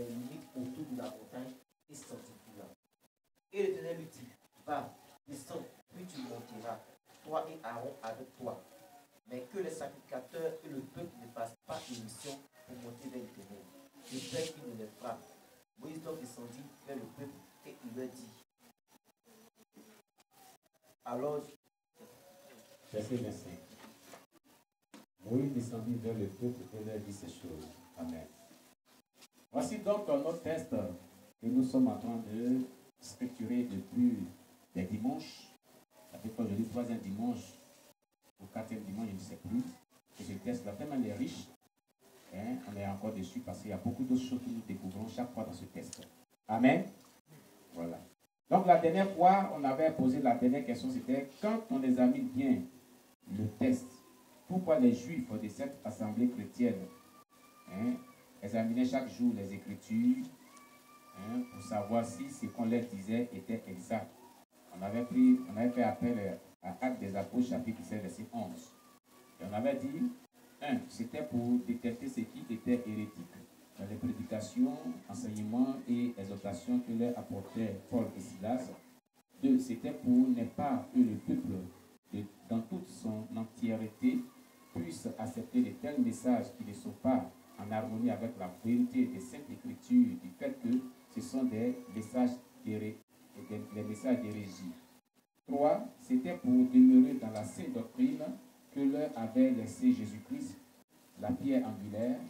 les limites autour de la montagne et s'enfuit là. Et l'Éternel lui dit, va, descends, puis tu monteras, toi et Aaron avec toi. Mais que les sacrificateurs et le peuple ne fassent pas émission pour monter vers l'Éternel, de peur qu'il ne les frappe. Moïse donc descendit vers le peuple et il leur dit. Alors, verset 25. Moïse descendit vers le peuple et leur dit ces choses. Amen. Voici donc notre texte que nous sommes en train de structurer depuis les dimanches. Ça fait qu'aujourd'hui, 3e dimanche ou 4e dimanche, je ne sais plus. Et ce texte là tellement est riche. Hein, on est encore dessus parce qu'il y a beaucoup d'autres choses que nous découvrons chaque fois dans ce texte. Amen. Voilà. Donc la dernière fois, on avait posé la dernière question, c'était quand on examine bien le texte, pourquoi les Juifs de cette assemblée chrétienne examinaient chaque jour les Écritures pour savoir si ce qu'on leur disait était exact. On avait fait appel à Actes des Apôtres, chapitre 16, verset 11. Et on avait dit, c'était pour détecter ce qui était hérétique dans les prédications, enseignements et exhortations que leur apportaient Paul et Silas. 2. C'était pour ne pas que le peuple, dans toute son entièreté, puisse accepter de tels messages qui ne sont pas en harmonie avec la vérité des Saintes Écritures, du fait que ce sont des messages d'hérésie. 3. C'était pour demeurer dans la sainte doctrine que leur avait laissé Jésus-Christ, la pierre angulaire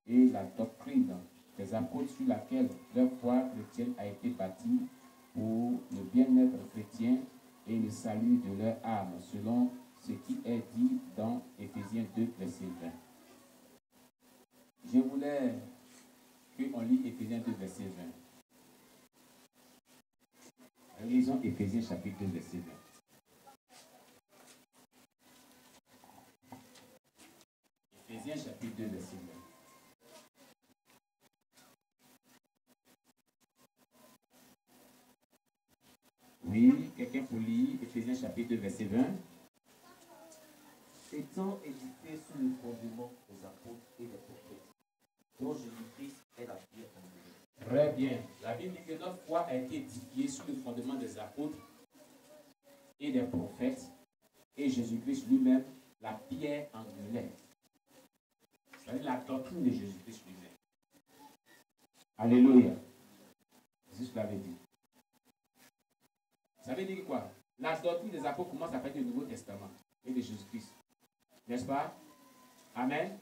et la doctrine des apôtres sur laquelle leur foi chrétienne a été bâtie pour le bien-être chrétien et le salut de leur âme, selon ce qui est dit dans Éphésiens 2, verset 20. Je voulais qu'on lit Éphésiens 2, verset 20. Lisons Éphésiens chapitre 2, verset 20. Éphésiens chapitre 2, verset 20. Oui, quelqu'un pour lire Éphésiens chapitre 2, verset 20. Étant édifiés sous le fondement des apôtres et des prophètes, dont Jésus-Christ est la pierre angulaire. Très bien. La Bible dit que notre foi a été édifiée sur le fondement des apôtres et des prophètes, et Jésus-Christ lui-même, la pierre angulaire. C'est-à-dire la doctrine de Jésus-Christ lui-même. Alléluia. Jésus l'avait dit. Ça veut dire quoi? La doctrine des apôtres commence à partir du Nouveau Testament et de Jésus-Christ. N'est-ce pas? Amen.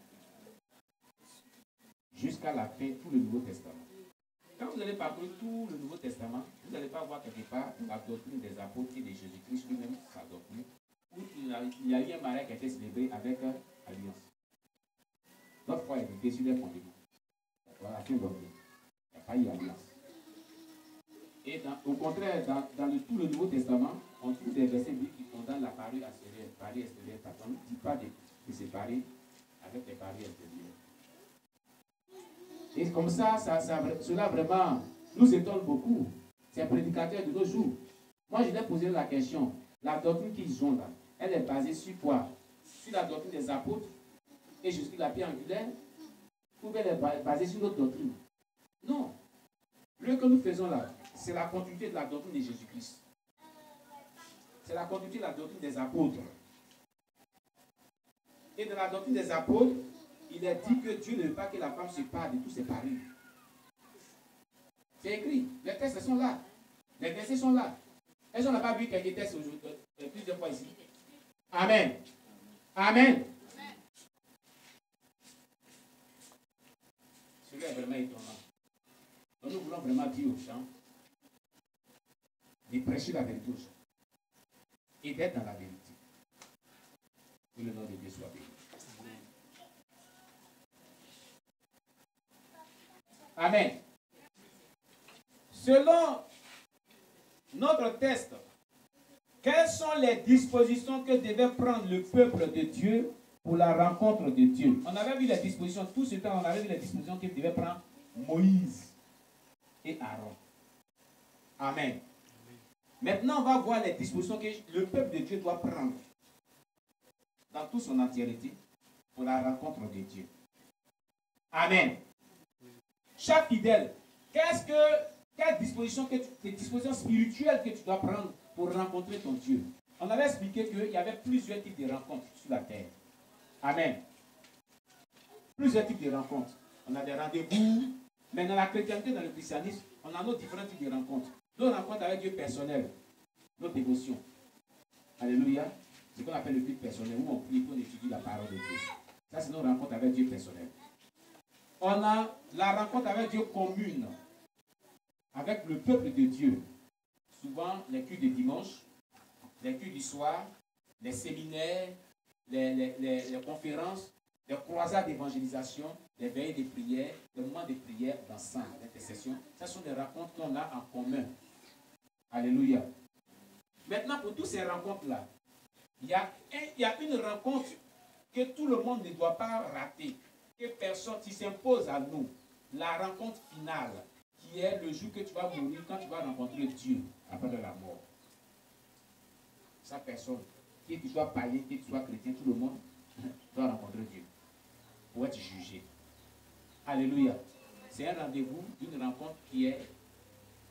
Jusqu'à la fin, tout le Nouveau Testament. Quand vous allez parcourir tout le Nouveau Testament, vous n'allez pas voir quelque part la doctrine des apôtres et de Jésus-Christ lui-même, sa doctrine, où il y a eu un mariage qui a été célébré avec alliance. Notre foi est déçue des fondements. Voilà, tout le monde. Il n'y a pas eu alliance. Et au contraire, dans tout le Nouveau Testament, on trouve des versets bibliques qui condamnent la parure extérieure. On ne dit pas de séparer avec les parures extérieures. Et comme ça, cela vraiment nous étonne beaucoup. Ces prédicateurs de nos jours. Moi, je leur posé la question. La doctrine qu'ils ont là, elle est basée sur quoi? Sur la doctrine des apôtres et jusqu'à la pierre angulaire? Ou bien elle est basée sur notre doctrine? Non. Le que nous faisons là, c'est la continuité de la doctrine de Jésus-Christ. C'est la continuité de la doctrine des apôtres. Et dans la doctrine des apôtres, il est dit que Dieu ne veut pas que la femme se parle de tous ses paris. C'est écrit. Les textes sont là. Les versets sont là. Est-ce qu'on n'a pas vu quelques textes plusieurs fois ici? Amen. Amen. Celui-là est vraiment étonnant. Donc nous voulons vraiment dire aux gens de prêcher la vérité aux gens et d'être dans la vérité. Que le nom de Dieu soit béni. Amen. Selon notre texte, quelles sont les dispositions que devait prendre le peuple de Dieu pour la rencontre de Dieu? On avait vu les dispositions, tout ce temps, on avait vu les dispositions que devait prendre Moïse et Aaron. Amen. Maintenant, on va voir les dispositions que le peuple de Dieu doit prendre dans toute son entièreté pour la rencontre de Dieu. Amen. chaque fidèle, quelle disposition, des dispositions spirituelles que tu dois prendre pour rencontrer ton Dieu? On avait expliqué qu'il y avait plusieurs types de rencontres sur la terre. Amen. Plusieurs types de rencontres. On a des rendez-vous, mais dans la chrétienté, dans le christianisme, on a nos différents types de rencontres. Nos rencontres avec Dieu personnel, nos dévotions. Alléluia. C'est ce qu'on appelle le culte personnel, où on prie, on étudie la parole de Dieu. Ça, c'est nos rencontres avec Dieu personnel. On a la rencontre avec Dieu commune, avec le peuple de Dieu. Souvent, les cultes de dimanche, les cultes du soir, les séminaires, les conférences, les croisades d'évangélisation, les veillées de prière, les moments de prière, d'ensemble, d'intercession. Ce sont des rencontres qu'on a en commun. Alléluia. Maintenant, pour toutes ces rencontres-là, il y a une rencontre que tout le monde ne doit pas rater, que personne qui s'impose à nous. La rencontre finale, qui est le jour que tu vas mourir, quand tu vas rencontrer Dieu après la mort. Ça, personne, qui tu sois païen, qui tu sois chrétien, tout le monde doit rencontrer Dieu pour être jugé. Alléluia. C'est un rendez-vous, une rencontre qui est,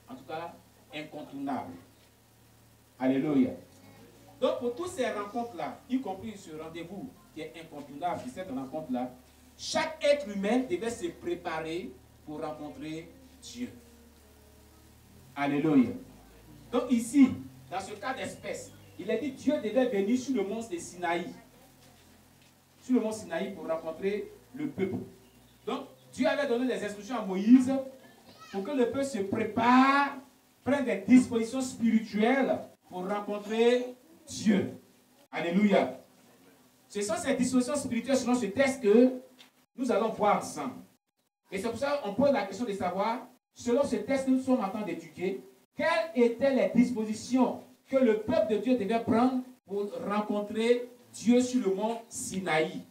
en tout cas, incontournable. Alléluia. Donc, pour toutes ces rencontres-là, y compris ce rendez-vous qui est incontournable, cette rencontre-là, chaque être humain devait se préparer pour rencontrer Dieu. Alléluia. Donc ici, dans ce cas d'espèce, il est dit Dieu devait venir sur le mont de Sinaï. Sur le mont Sinaï pour rencontrer le peuple. Donc, Dieu avait donné des instructions à Moïse pour que le peuple se prépare, prenne des dispositions spirituelles pour rencontrer Dieu. Alléluia. Ce sont ces dispositions spirituelles selon ce texte que nous allons voir ensemble. Et c'est pour ça qu'on pose la question de savoir, selon ce texte que nous sommes en train d'étudier, quelles étaient les dispositions que le peuple de Dieu devait prendre pour rencontrer Dieu sur le mont Sinaï.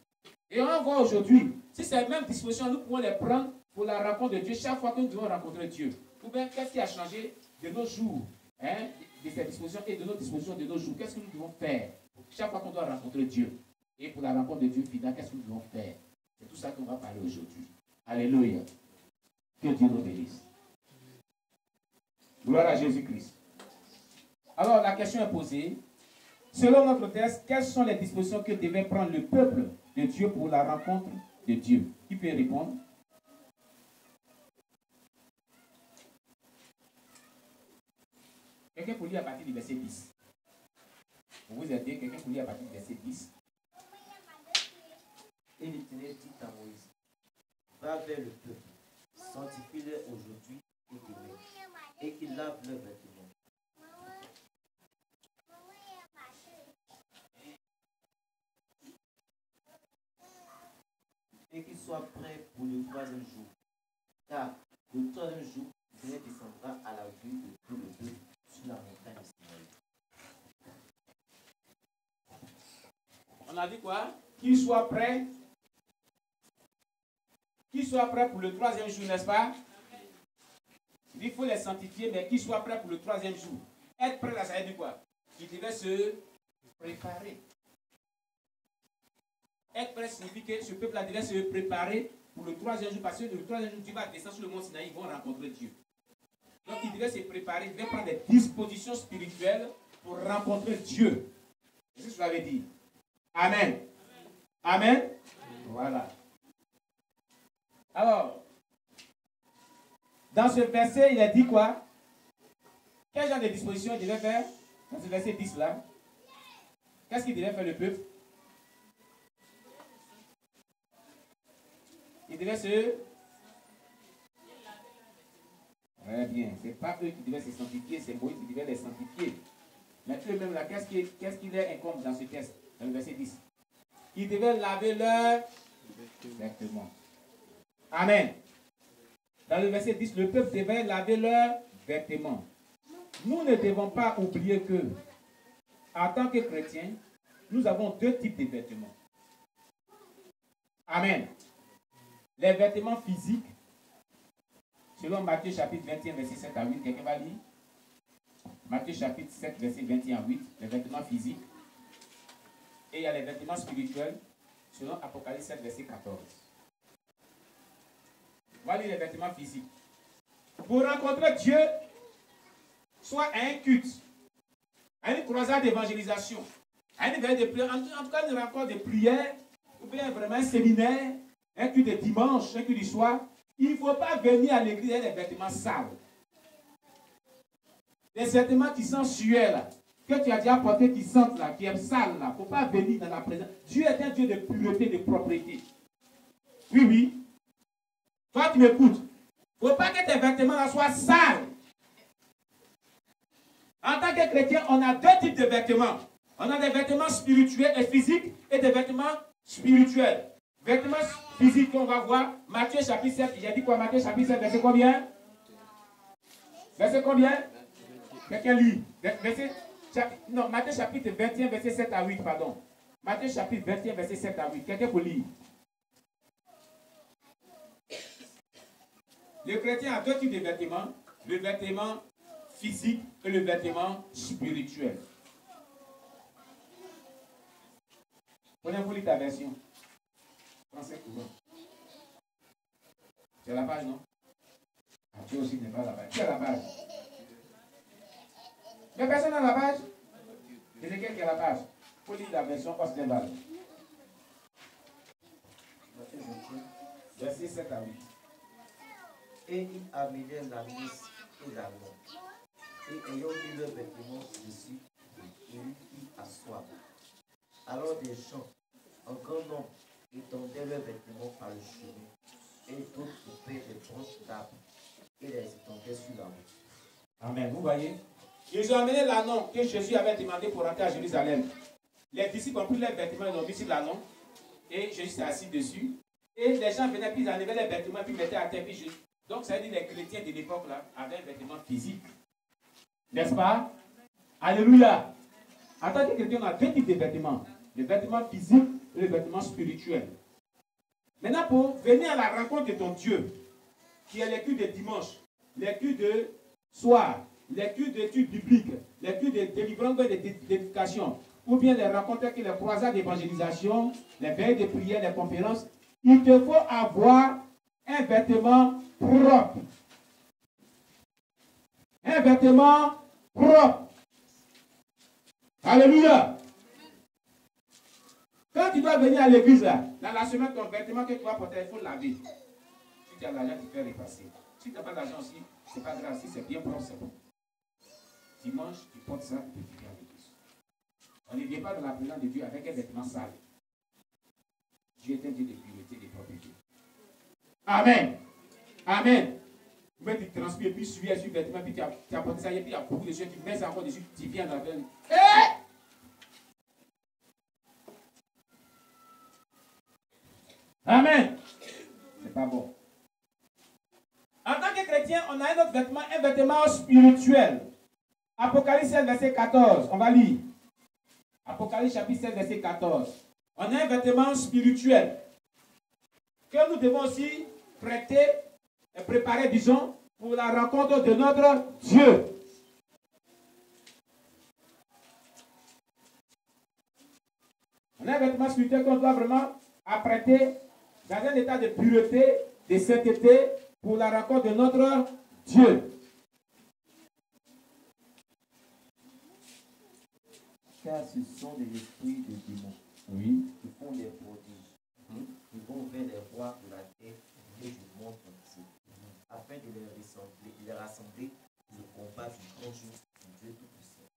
Et on va voir aujourd'hui, si ces mêmes dispositions, nous pouvons les prendre pour la rencontre de Dieu chaque fois que nous devons rencontrer Dieu. Ou bien, qu'est-ce qui a changé de nos jours, de ces dispositions et de nos dispositions de nos jours? Qu'est-ce que nous devons faire chaque fois qu'on doit rencontrer Dieu? Et pour la rencontre de Dieu finale, qu'est-ce que nous devons faire? C'est tout ça qu'on va parler aujourd'hui. Alléluia. Que Dieu nous bénisse. Gloire à Jésus-Christ. Alors, la question est posée. Selon notre texte, quelles sont les dispositions que devait prendre le peuple de Dieu pour la rencontre de Dieu? Qui peut répondre? Quelqu'un peut lire à partir du verset 10. Pour vous aider, quelqu'un peut lire à partir du verset 10. Et l'Éternel dit à Moïse, va vers le peuple, sanctifie-les aujourd'hui et demain, et qu'ils lavent leurs vêtements. Et qu'ils soient prêts pour le troisième jour. Car le troisième jour, l'Éternel descendra à la vue de tout le peuple sur la montagne de Sinaï. On a dit quoi? Qu'ils soient prêts. Qu'ils soient prêts pour le troisième jour, n'est-ce pas? Il faut les sanctifier, mais qu'ils soient prêts pour le troisième jour. Être prêt, là, ça veut dire quoi? Ils devaient se préparer. Être prêt signifie que ce peuple-là devait se préparer pour le troisième jour, parce que le troisième jour, Dieu va descendre sur le mont Sinaï, ils vont rencontrer Dieu. Donc, ils devaient se préparer, ils devaient prendre des dispositions spirituelles pour rencontrer Dieu. C'est ce que je l'avais dit. Amen. Amen. Voilà. Alors, dans ce verset, il a dit quoi? Quel genre de disposition il devait faire? Dans ce verset 10 là. Qu'est-ce qu'il devait faire le peuple? Il devait se... Très bien. Ce n'est pas eux qui devaient se sanctifier, c'est Moïse qui devait les sanctifier. Mais eux-mêmes là, qu'est-ce qui leur incombe dans ce texte? Dans le verset 10. Ils devaient laver leurs vêtements. Amen. Dans le verset 10, le peuple devait laver leurs vêtements. Nous ne devons pas oublier que, en tant que chrétiens, nous avons deux types de vêtements. Amen. Les vêtements physiques, selon Matthieu chapitre 21, verset 7 à 8, quelqu'un va lire? Matthieu chapitre 7, verset 21 à 8, les vêtements physiques. Et il y a les vêtements spirituels, selon Apocalypse 7, verset 14. On va lire les vêtements physiques. Pour rencontrer Dieu, soit à un culte, à une croisade d'évangélisation, à une veille de prière, en tout cas une rencontre de prière, ou bien vraiment un séminaire, un culte de dimanche, un culte du soir, il ne faut pas venir à l'église avec des vêtements sales. Des vêtements qui sont sués là, que tu as déjà porté, qui sentent là, qui est sale là. Il ne faut pas venir dans la présence. Dieu est un Dieu de pureté, de propreté. Oui, oui. Toi qui m'écoutes, il ne faut pas que tes vêtements là soient sales. En tant que chrétien, on a deux types de vêtements. On a des vêtements spirituels et physiques et des vêtements spirituels. Vêtements physiques qu'on va voir, Matthieu chapitre 7, j'ai dit quoi? Matthieu chapitre 7, verset combien? Verset combien? Quelqu'un lit. Non, Matthieu chapitre 21, verset 7 à 8, pardon. Matthieu chapitre 21, verset 7 à 8. Quelqu'un peut lire. Le chrétien a deux types de vêtements. Le vêtement physique et le vêtement spirituel. Prenez-vous lire ta version. Français courant. C'est la page, non? Ah, tu aussi n'est pas la page. Qui a la page? Mais personne n'a la page? C'est lequel qui a la page? Il faut lire la version Ostendal. Verset 7 à 8. Et ils amenèrent la liste et la lampe. Et ayant mis leurs vêtements dessus, ils lui firent asseoir. Alors des gens, en grand nombre, étendaient leurs vêtements par le chemin, et d'autres coupaient des branches d'arbres et les étendaient sur la route. Amen. Vous voyez? Ils ont amené l'anneau que Jésus avait demandé pour rentrer à Jérusalem. Les disciples ont pris leurs vêtements, ils ont mis sur l'anneau, et Jésus s'est assis dessus. Et les gens venaient, puis ils enlevaient les vêtements, puis ils mettaient à terre, puis Jésus. Donc, ça veut dire que les chrétiens de l'époque là avaient un vêtement physique. N'est-ce pas? Alléluia. En tant que chrétien, on a deux types de vêtements. Le vêtement physique et le vêtement spirituel. Maintenant, pour venir à la rencontre de ton Dieu, qui est les cultes de dimanche, les cultes de soir, les cultes d'études bibliques, les cultes de délivrance et d'éducation, ou bien les rencontres avec les croisades d'évangélisation, les veilles de prière, les conférences, il te faut avoir un vêtement propre. Un vêtement propre. Alléluia. Quand tu dois venir à l'église, là, dans la semaine, ton vêtement que tu vas porter, il faut laver. Si tu as l'argent, tu fais repasser. Si tu n'as pas d'argent aussi, ce n'est pas grave. Si c'est bien propre, c'est bon. Dimanche, tu portes ça et tu viens à l'église. On ne vient pas dans la présence de Dieu avec un vêtement sale. Dieu est un Dieu de pureté et de propreté. Amen. Amen. Mais tu transpires, puis tu sur le vêtement, puis tu as porté ça, et puis il y a beaucoup de choses, tu mets ça encore dessus, tu viens dans la veine. Amen. C'est pas bon. En tant que chrétien, on a un autre vêtement, un vêtement spirituel. Apocalypse 16, verset 14. On va lire. Apocalypse chapitre 16, verset 14. On a un vêtement spirituel que nous devons aussi prêter et préparer, disons, pour la rencontre de notre Dieu. On a un vêtement spirituel qu'on doit vraiment apprêter dans un état de pureté, de sainteté, pour la rencontre de notre Dieu. Car ce sont des esprits de démons. Oui. Qui font des prodiges. Ils vont vers les rois de la terre et du monde entier, afin de les rassembler pour le combat du grand jour du Dieu Tout-Puissant.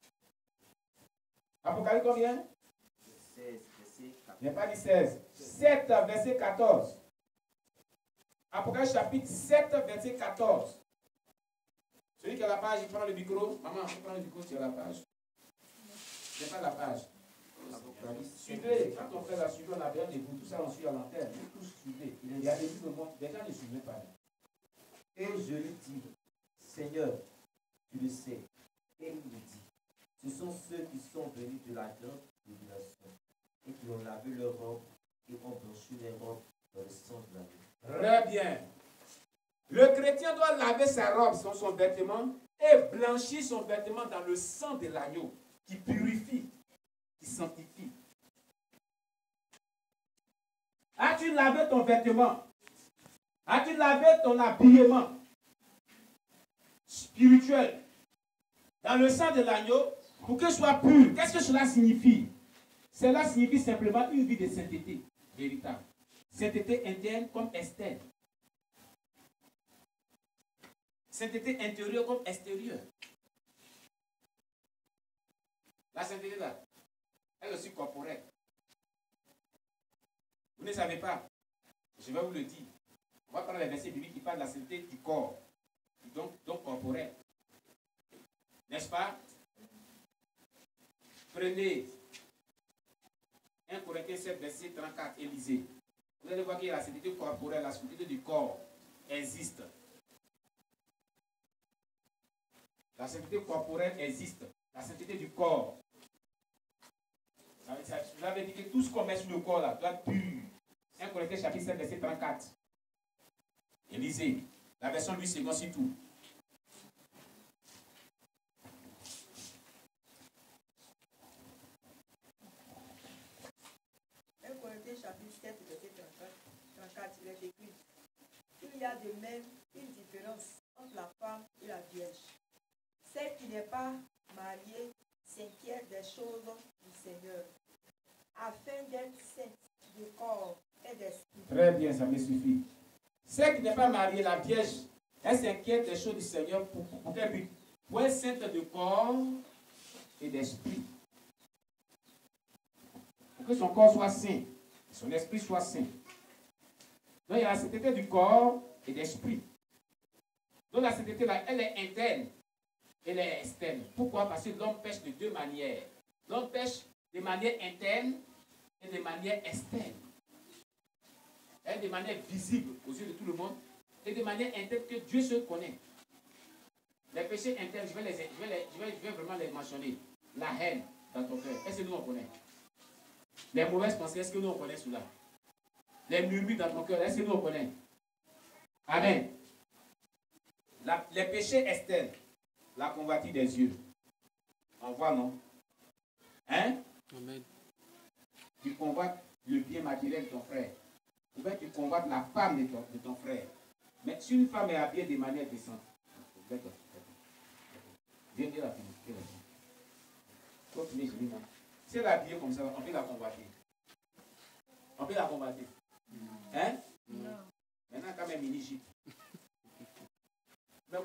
Apocalypse combien? 16, verset 14. Je n'ai pas dit 16. 7, verset 14. Apocalypse chapitre 7, verset 14. Celui qui a la page, il prend le micro. Maman, il prend le micro sur la page. Je n'ai pas la page. Suivez, quand on fait la suivre, on a besoin de vous. Tout ça, on suit à l'antenne. Vous tous suivez. Il y a des gens ne suivent pas. Et je lui dis, Seigneur, tu le sais. Et il me dit, ce sont ceux qui sont venus de la grande tribulation et qui ont lavé leurs robes et ont blanchi les robes dans le sang de la vie. Très bien. Le chrétien doit laver sa robe, son vêtement, et blanchir son vêtement dans le sang de l'agneau, qui purifie, qui sanctifie. As-tu lavé ton vêtement? As-tu lavé ton habillement spirituel dans le sang de l'agneau pour que soit pur? Qu'est-ce que cela signifie? Cela signifie simplement une vie de sainteté véritable. Sainteté interne comme externe. Sainteté intérieure comme extérieure. La sainteté là, elle est aussi corporelle. Vous ne savez pas. Je vais vous le dire. On va prendre les versets bibliques qui parlent de la sainteté du corps. Donc corporelle. N'est-ce pas? Prenez 1 Corinthiens 7, verset 34, et lisez. Vous allez voir que la sainteté corporelle, la sainteté du corps existe. La sainteté corporelle existe. La sainteté du corps. Vous avez dit que tout ce qu'on met sur le corps là doit être pur. 1 Corinthiens chapitre 7, verset 34. Et lisez. La version Louis II sur tout. 1 Corinthiens chapitre 7, verset 34, il est écrit: il y a de même une différence entre la femme et la vierge. Celle qui n'est pas mariée s'inquiète des choses du Seigneur, afin d'être sainte du corps et d'esprit. Très bien, ça me suffit. Celle qui n'est pas mariée, la vierge, elle s'inquiète des choses du Seigneur pour quel but? Pour être sainte de corps et d'esprit. Pour que son corps soit saint, son esprit soit saint. Donc il y a la sainteté du corps et d'esprit. Donc la sainteté là, elle est interne. Elle est externe. Pourquoi? Parce que l'homme pêche de deux manières. L'homme pêche de manière interne et de manière externe. Elle est de manière visible aux yeux de tout le monde et de manière interne que Dieu se connaît. Les péchés internes, je vais vraiment les mentionner. La haine dans ton cœur, est-ce que nous on connaît? Les mauvaises pensées, est-ce que nous on connaît cela? Les murmures dans ton cœur, est-ce que nous on connaît? Amen. Les péchés externes. La convoitise des yeux. On voit, non? Hein? Amen. Tu convoites le bien matériel de ton frère. Ou bien tu convoites la femme de ton frère. Mais si une femme est habillée de manière décente, viens dire la fille. Si elle est habillée comme ça, on peut la convoiter. On peut la convoiter. Hein? Non. Maintenant, quand même, mini-jupe. Même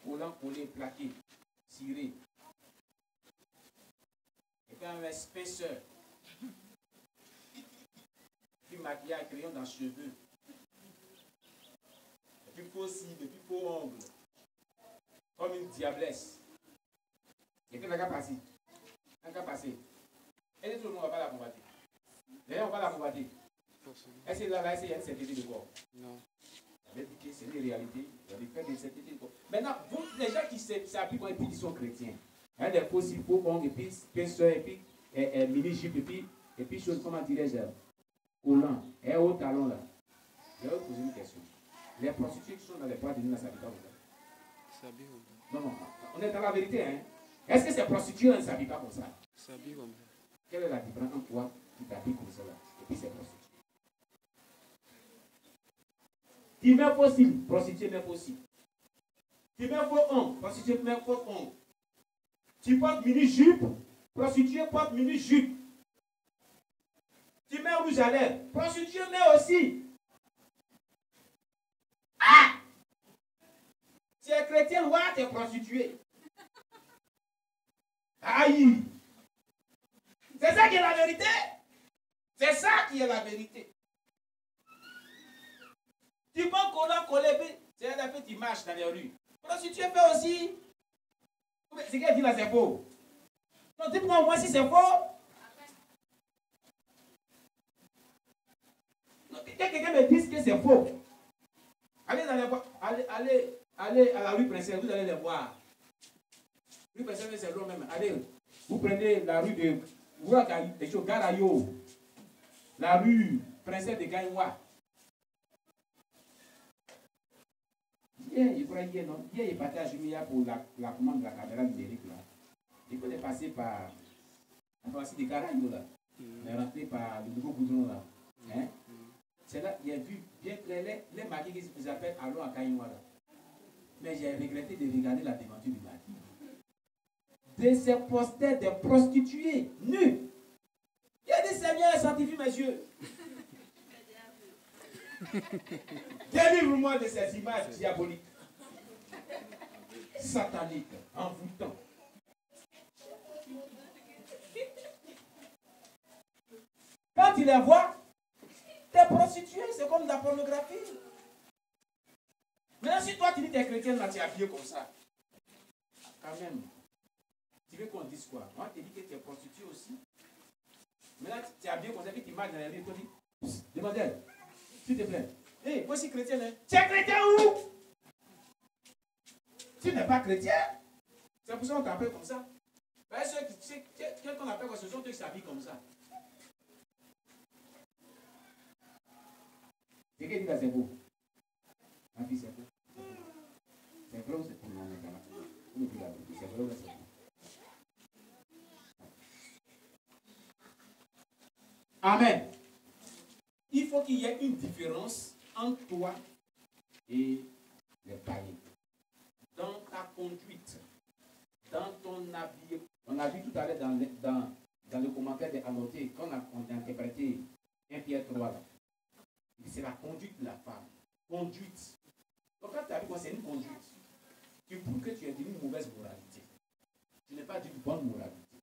collant, collé, plaqué, ciré. Et puis un épaisseur. Puis maquillage, crayon dans les cheveux. Et puis faux cils, et puis faux ongles. Comme une diablesse. Et puis, elle n'a qu'à passer. Elle n'a qu'à passer. Et tout le monde ne va pas la combattre. D'ailleurs, on va la combattre. Est-ce que là, il y a une certitude de corps? Non. C'est une réalité. Il y a des faits de certitude de corps. Maintenant, vous, les gens qui s'appuient et puis qui sont chrétiens, il y a des faux cils, faux ongles, et puis épaisseur, et puis mini-jupe, et puis chose, comment dirais-je, collant, et au talon là. Je vais vous poser une question. Les prostituées qui sont dans les boîtes de nuit, ça ne s'habille pas comme ça. Non, non. On est dans la vérité, hein. Est-ce que ces prostituées ne s'habillent pas comme ça? Quelle est la différence entre toi qui t'habilles comme ça là, et puis ces prostituées? Tu mets faux cils, prostituée met faux cils. Tu mets faux ongles, prostituée met faux ongles. Tu portes mini-jupe, prostituée porte mini-jupe. Tu mets rouge à lèvres, prostituée met aussi. Ah! Tu es chrétien, ouais, tu es prostituée. Aïe! C'est ça qui est la vérité. C'est ça qui est la vérité. Tu peux coller, c'est un peu tu marches dans les rues. Prostituée fait aussi. C'est qu'elle dit là, c'est faux. Non, dis-moi au moins si c'est faux. Quelqu'un me dit que c'est faux. Allez dans les allez à la rue Princesse, vous allez les voir. Rue Princesse, c'est long même. Allez, vous prenez la rue de Garayo, la rue Princesse de Gaïwa. Il pourrait dire non. Hier, il partait à Jumia pour la commande de la caméra numérique là. Il faut passer par la pharmacie de Garayo là. Il est rentré par le nouveau goudron là. Hein? C'est là, il y a vu bien clair les maquis qui nous appellent allons à Kaïwara. Mais j'ai regretté de regarder la déventure du maquis. De ces posters de prostituées nues. Il a dit, Seigneur, sanctifie mes yeux. Délivre-moi de ces images diaboliques, sataniques, envoûtantes. Quand tu les vois, t'es prostituée, c'est comme de la pornographie. Maintenant, si toi tu dis que tu es chrétienne, là, tu es habillé comme ça. Quand même, tu veux qu'on dise quoi? Moi, tu dis que tu es prostituée aussi. Maintenant, tu es habillé comme ça, et tu marches dans les rues, tu dis, demande-elle, s'il te plaît. Hé, moi, je suis chrétienne. Hein? Tu es chrétien où? Tu n'es pas chrétien. C'est pour ça qu'on t'appelle comme ça. Ceux qu'on appelle comme ça, ce sont ceux qui s'habillent comme ça. C'est qui dit que c'est beau? Ma fille, c'est beau. C'est vrai ou c'est pour moi? C'est vrai ou c'est beau? Amen. Il faut qu'il y ait une différence entre toi et les païens. Dans ta conduite, dans ton habit. On a vu tout à l'heure dans le commentaire de Anoté, quand on a interprété 1 Pierre 3, là. C'est la conduite de la femme. Conduite. Donc quand tu as vu quoi, c'est une conduite. Tu prouves que tu es d'une mauvaise moralité. Tu n'es pas d'une bonne moralité.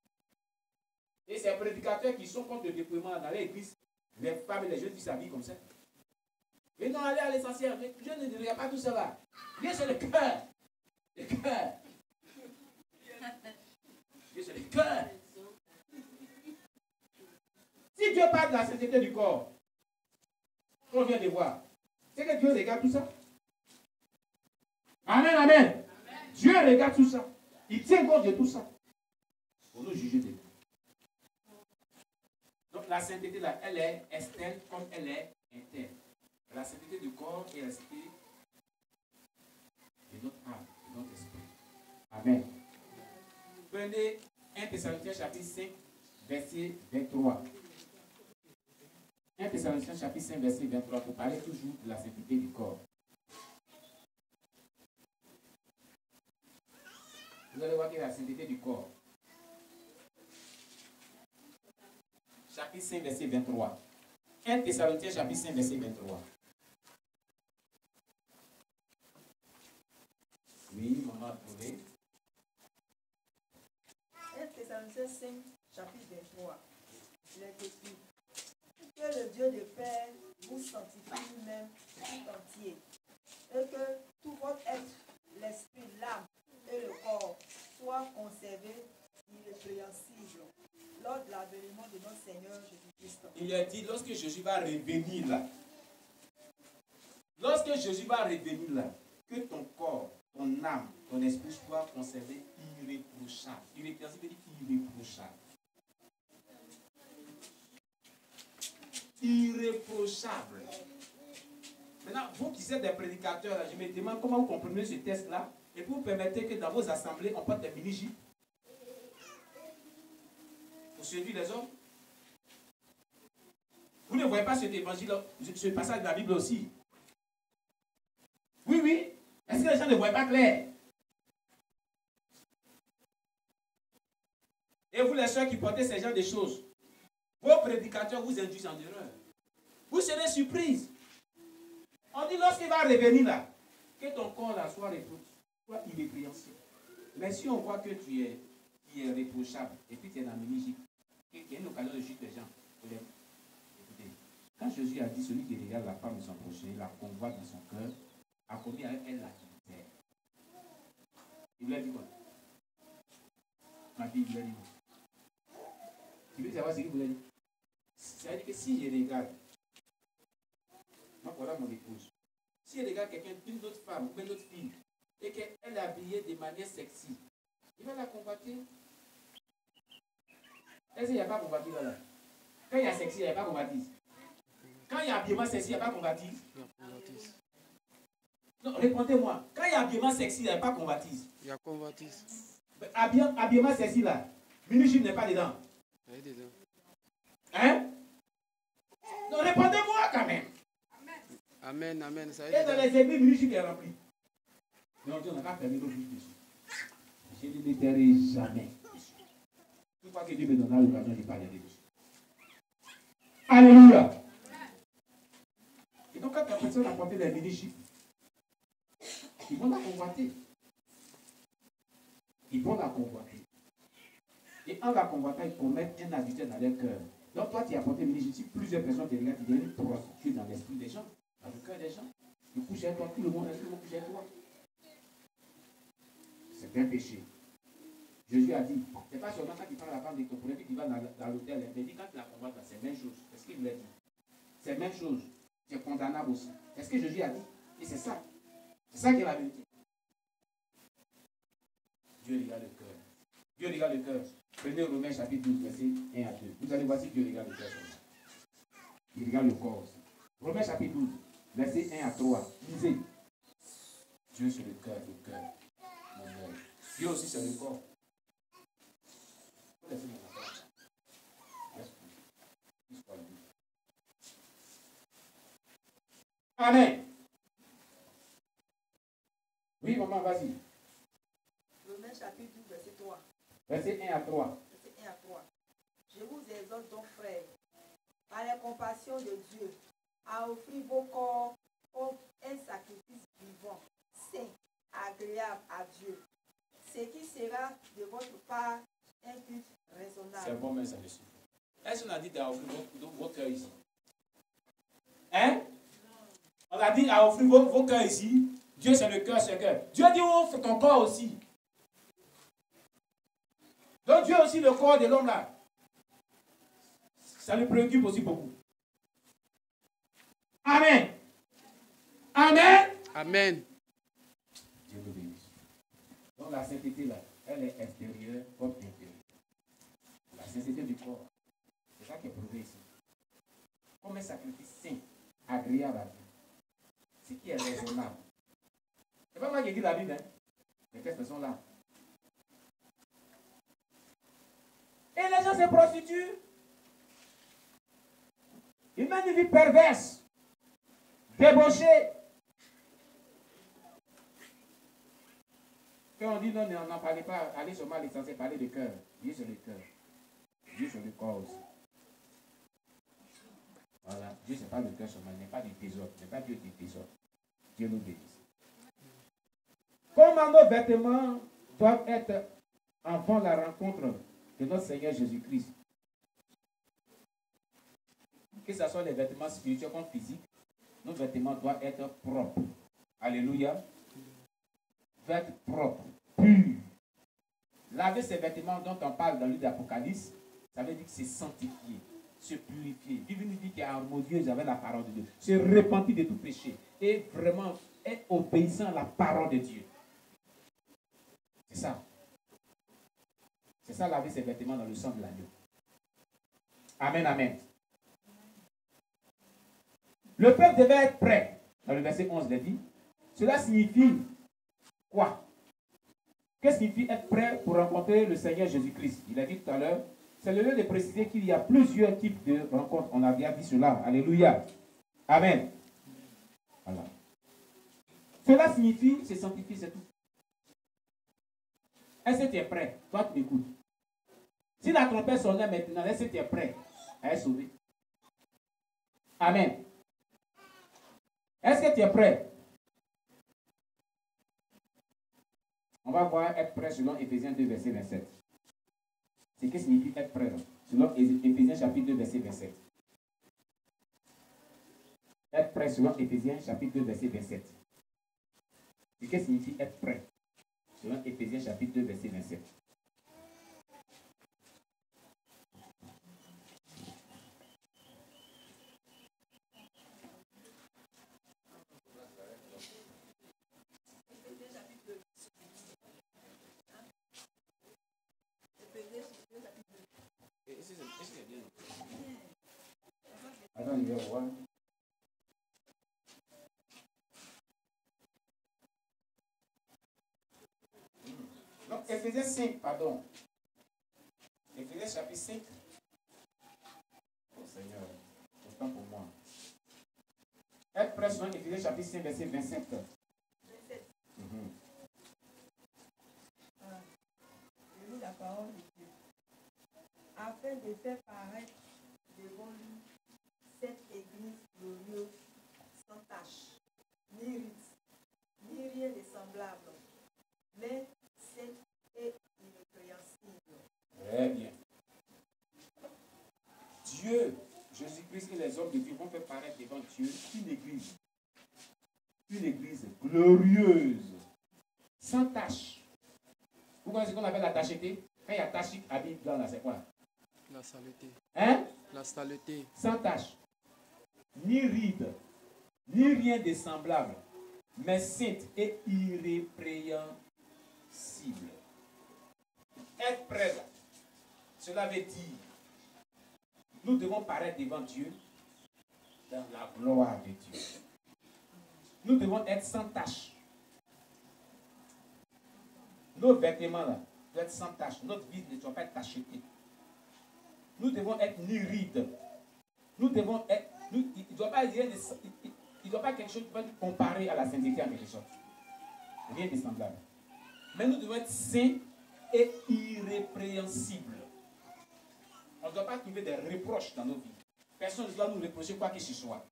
Et ces prédicateurs qui sont contre le dépouillement dans l'église, les femmes et les jeunes filles s'habillent comme ça. Mais non, allez à l'essentiel. Je ne regarde pas tout ça là. Viens sur le cœur. Le cœur. Viens sur le cœur. Si Dieu parle de la sainteté du corps, qu'on vient de voir, c'est que Dieu regarde tout ça. Amen, amen. Amen. Dieu regarde tout ça. Il tient compte de tout ça. Pour nous juger des. Donc la sainteté là, elle est externe comme elle est interne. La sainteté du corps est la sainteté de notre âme, de notre esprit. Amen. Prenez 1 Thessaloniciens chapitre 5, verset 23. 1 Thessaloniciens chapitre 5, verset 23, pour parler toujours de la sainteté du corps. Vous allez voir qu'il y a la sainteté du corps. Chapitre 5, verset 23. 1 Thessaloniciens chapitre 5, verset 23. Oui, maman a trouvé. 1 Thessaloniciens 5, chapitre 23. Il est écrit: que le Dieu de paix vous sanctifie lui-même tout entier, et que tout votre être, l'esprit, l'âme et le corps soient conservés irrépréhensibles lors de l'avènement de notre Seigneur Jésus-Christ. Il a dit, lorsque Jésus va revenir là, que ton corps, ton âme, ton esprit soient conservés irréprochables. Irrépréhensible veut dire irréprochable. Irréprochable. Maintenant, vous qui êtes des prédicateurs, là, je me demande comment vous comprenez ce texte-là et vous permettez que dans vos assemblées, on porte des mini-jupes pour séduire les hommes. Vous ne voyez pas cet évangile, ce passage de la Bible aussi? Oui, oui. Est-ce que les gens ne voient pas clair? Et vous, les soeurs qui portez ces genres de choses, vos prédicateurs vous induisent en erreur. Vous serez surprise. On dit lorsqu'il va revenir là, que ton corps là soit irrépréhensible. Mais si on voit que tu es irréprochable et puis tu es dans le mini-jip, qu'il y a une occasion de juger les gens, écoutez, quand Jésus a dit celui qui regarde la femme de son prochain, la convoite dans son cœur, a commis avec elle l'adultère. Il voulait dire quoi? Ma fille, il voulait dire quoi? Tu veux savoir ce qu'il voulait dire? C'est-à-dire que si je regarde, moi voilà mon épouse, si je regarde quelqu'un d'une autre femme ou d'une autre fille et qu'elle est habillée de manière sexy, il va la convoiter. Est-ce qu'il n'y a pas convoitise là? Quand il y a sexy, il n'y a pas convoitise. Quand il y a habillement sexy, il n'y a pas convoitise. Non, répondez-moi. Quand il y a habillement sexy, il n'y a pas convoitise. Il y a convoitise. Habillement sexy là, mini-jupe n'est pas dedans. Elle est dedans. Hein? Non, répondez-moi quand même. Amen, amen. Ça Et dans les églises, ministre est rempli. Mais on dit, on n'a pas permis d'ouvrir dessus. Je ne m'éterai jamais. Une fois que Dieu me donnera l'occasion de parler de Dieu. Alléluia. Et donc, quand la personne a porté les ministres, ils vont la convoiter. Ils vont la convoiter. Et en la convoitant, ils commettent un adultère dans leur cœur. Donc, toi, tu as apporté le ministre. Si plusieurs personnes te regardent, tu deviens une prostituée dans l'esprit des gens, dans le cœur des gens. Ils couchent avec toi, tout le monde couche avec toi. C'est un péché. Jésus a dit, c'est pas seulement quand tu prends la femme de ton prochain qui va dans l'hôtel, mais dit quand tu la convoites, c'est la même chose. C'est ce qu'il voulait dire. C'est la même chose. C'est condamnable aussi. C'est ce que Jésus a dit. Et c'est ça. C'est ça qui est la vérité. Dieu regarde le cœur. Dieu regarde le cœur. Prenez Romains chapitre 12, verset 1 à 2. Vous allez voir si Dieu regarde le cœur. Il regarde le corps aussi. Romains chapitre 12, verset 1 à 3. Lisez. Dieu c'est le cœur, mon œil. Dieu aussi c'est le corps. Amen. Oui, maman, vas-y. Romains chapitre 12, verset 3. Verset 1 à 3. Verset 1 à 3. Je vous exhorte donc, frères, par la compassion de Dieu, à offrir vos corps comme un sacrifice vivant, saint, agréable à Dieu, ce qui sera de votre part un culte raisonnable. C'est bon, mais ça le suffit. Est-ce qu'on a dit d'offrir vos cœurs ici? Hein? On a dit à offrir vos cœurs ici. Dieu c'est le cœur, c'est le cœur. Dieu dit offre ton corps aussi. Donc Dieu aussi le corps de l'homme là. Ça le préoccupe aussi beaucoup. Amen. Amen. Amen. Dieu nous bénisse. Donc la sainteté là, elle est extérieure comme intérieure. La sainteté du corps, c'est ça qui est prouvé ici. Comme un sacrifice saint, agréable à Dieu. Ce qui est raisonnable. C'est pas moi qui ai dit la Bible, hein. Les textes sont là. Et les gens se prostituent. Ils mènent une vie perverse, débauchée. Quand on dit non, n'en parlez pas, allez seulement à l'essentiel, parler de cœur. Dieu c'est le cœur. Dieu c'est le corps aussi. Voilà. Dieu c'est pas le cœur seulement, il n'est pas du désordre. Il n'est pas Dieu du désordre. Dieu nous bénisse. Comment nos vêtements doivent être avant la rencontre de notre Seigneur Jésus-Christ. Que ce soit les vêtements spirituels comme physiques, nos vêtements doivent être propres. Alléluia. Doivent être propres, purs. Laver ces vêtements dont on parle dans le livre d'Apocalypse, ça veut dire que c'est sanctifié, se purifier, vivre une vie qui est harmonieuse avec la parole de Dieu, se repentir de tout péché et vraiment être obéissant à la parole de Dieu. C'est ça. C'est ça, laver ses vêtements dans le sang de l'agneau. Amen, amen. Le peuple devait être prêt. Dans le verset 11, il dit. Cela signifie quoi? Qu'est-ce qui signifie être prêt pour rencontrer le Seigneur Jésus-Christ? Il a dit tout à l'heure. C'est le lieu de préciser qu'il y a plusieurs types de rencontres. On a bien dit cela. Alléluia. Amen. Voilà. Cela signifie se sanctifier, c'est tout. Est-ce que tu es prêt? Toi, tu m'écoutes. Si la trompette sonnait maintenant, est-ce que tu es prêt à être sauvé? Amen. Est-ce que tu es prêt? On va voir être prêt selon Éphésiens 2, verset 27. C'est ce que signifie être prêt, selon Éphésiens chapitre 2, verset 27. Être prêt selon Éphésiens chapitre 2, verset 27. C'est ce que signifie être prêt, selon Éphésiens chapitre 2, verset 27. Attends, je vais voir. Donc, Éphésiens 5, pardon. Éphésiens chapitre 5. Oh Seigneur, autant pour moi. Être prêt selon Éphésiens chapitre 5, verset 27. 27. Je lis la parole de Dieu. Afin de faire paraître devant lui cette église glorieuse, sans tache, ni rite, ni rien de semblable, mais sainte et irrépréhensible. Très bien. Dieu, Jésus-Christ et les hommes de Dieu vont faire paraître devant Dieu une église glorieuse, sans tache. Vous connaissez ce qu'on appelle la tacheté? Quand il y a tache qui habite blanc là, c'est quoi? La saleté. Hein? La saleté. Sans tache, ni ride, ni rien de semblable, mais sainte et irrépréhensible. Être prêt là, cela veut dire, nous devons paraître devant Dieu dans la gloire de Dieu. Nous devons être sans tache. Nos vêtements là doivent être sans tache. Notre vie ne doit pas être tachetée. Nous devons être ni rides. Nous devons être. Il ne doit pas être quelque chose qui va nous comparer à la sainteté en quelque sorte. Rien de semblable. Mais nous devons être saints et irrépréhensibles. On ne doit pas trouver des reproches dans nos vies. Personne ne doit nous reprocher quoi que ce soit.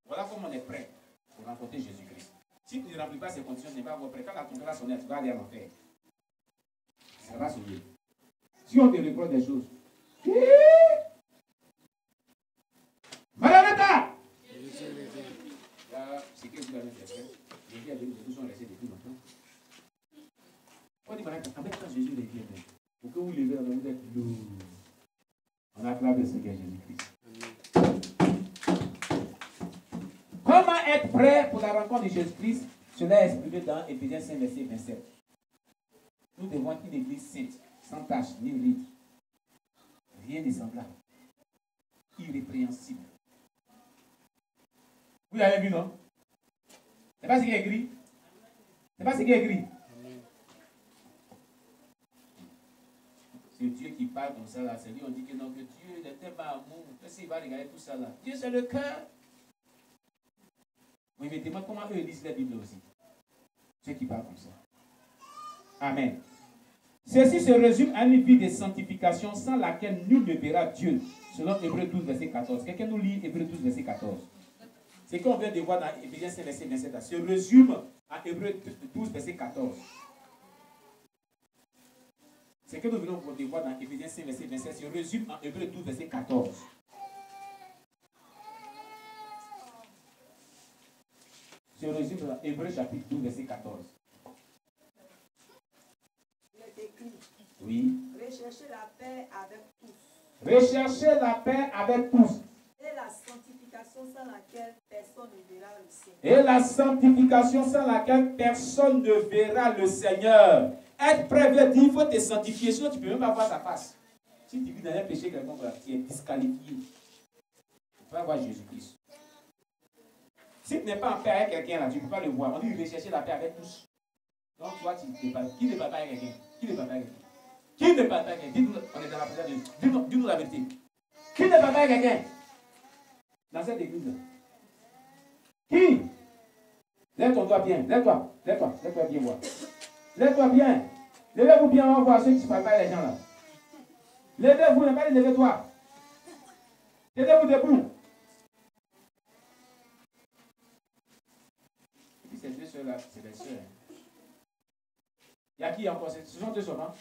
Voilà comment on est prêt pour rencontrer Jésus-Christ. Si tu ne remplis pas ces conditions, tu n'es pas prêt. Quand la ton va sonner, tu vas aller en enfer. Ça va sonner. Si on te reproche des choses, Maranatha! Là, c'est que vous avez fait. Jésus a dit que nous sommes restés depuis longtemps. On dit Maranatha, quand Jésus revient, pour que vous levez la main, vous êtes lourd. On acclame le Seigneur Jésus-Christ. Comment être prêt pour la rencontre de Jésus-Christ? Cela est exprimé dans Éphésiens 5, verset 27. Nous devons être une église sainte, sans tache ni ride. Rien de semblable. Irrépréhensible. Vous l'avez vu, non? C'est pas ce qui est écrit. C'est pas ce qui est écrit. C'est Dieu qui parle comme ça là. C'est lui, on dit que non, que Dieu est tellement amour. Qu'est-ce qu'il va regarder tout ça là? Dieu, c'est le cœur. Oui, mais dis-moi comment eux lisent la Bible aussi. Ceux qui parlent comme ça. Amen. Ceci se résume à une vie de sanctification sans laquelle nul ne verra Dieu. Selon Hébreux 12, verset 14. Quelqu'un nous lit Hébreux 12, verset 14. Ce qu'on vient de voir dans Éphésiens 5, verset 27 se résume à Hébreux 12, verset 14. Ce que nous venons de voir dans Éphésiens 5, verset 27 se résume en Hébreux 12, verset 14. Se résume dans Hébreux chapitre 12, verset 14. Il est écrit. Oui. Recherchez la paix avec tous. Recherchez la paix avec tous. Et la sanctification sans laquelle personne ne verra le Seigneur. Et la sanctification sans laquelle personne ne verra le Seigneur. Être prêt veut dire qu'il faut te sanctifier, sinon tu ne peux même pas voir sa face. Si tu vis dans un péché quelconque, tu es disqualifié. Tu ne peux pas voir Jésus-Christ. Si tu n'es pas en paix avec quelqu'un là, tu ne peux pas le voir. On dit rechercher la paix avec tous. Donc toi, tu ne peux pas. Qui ne parle pas avec quelqu'un? Qui ne parle pas avec quelqu'un? Qui ne parle pas avec quelqu'un? Dis-nous, on est dans la présence de Dieu. Dis-nous la vérité. Qui ne parle pas avec quelqu'un? Dans cette église-là. Qui? Lève ton doigt bien. Lève-toi. Lève-toi. Lève-toi bien voir. Lève-toi bien. Levez-vous bien, on va voir ceux qui ne parlent pas avec les gens là. Levez-vous, ne pas levez-toi. Tenez-vous debout. Et puis ces deux soeurs-là, c'est des soeurs. Il y a qui encore? Ce sont deux soeurs, hein?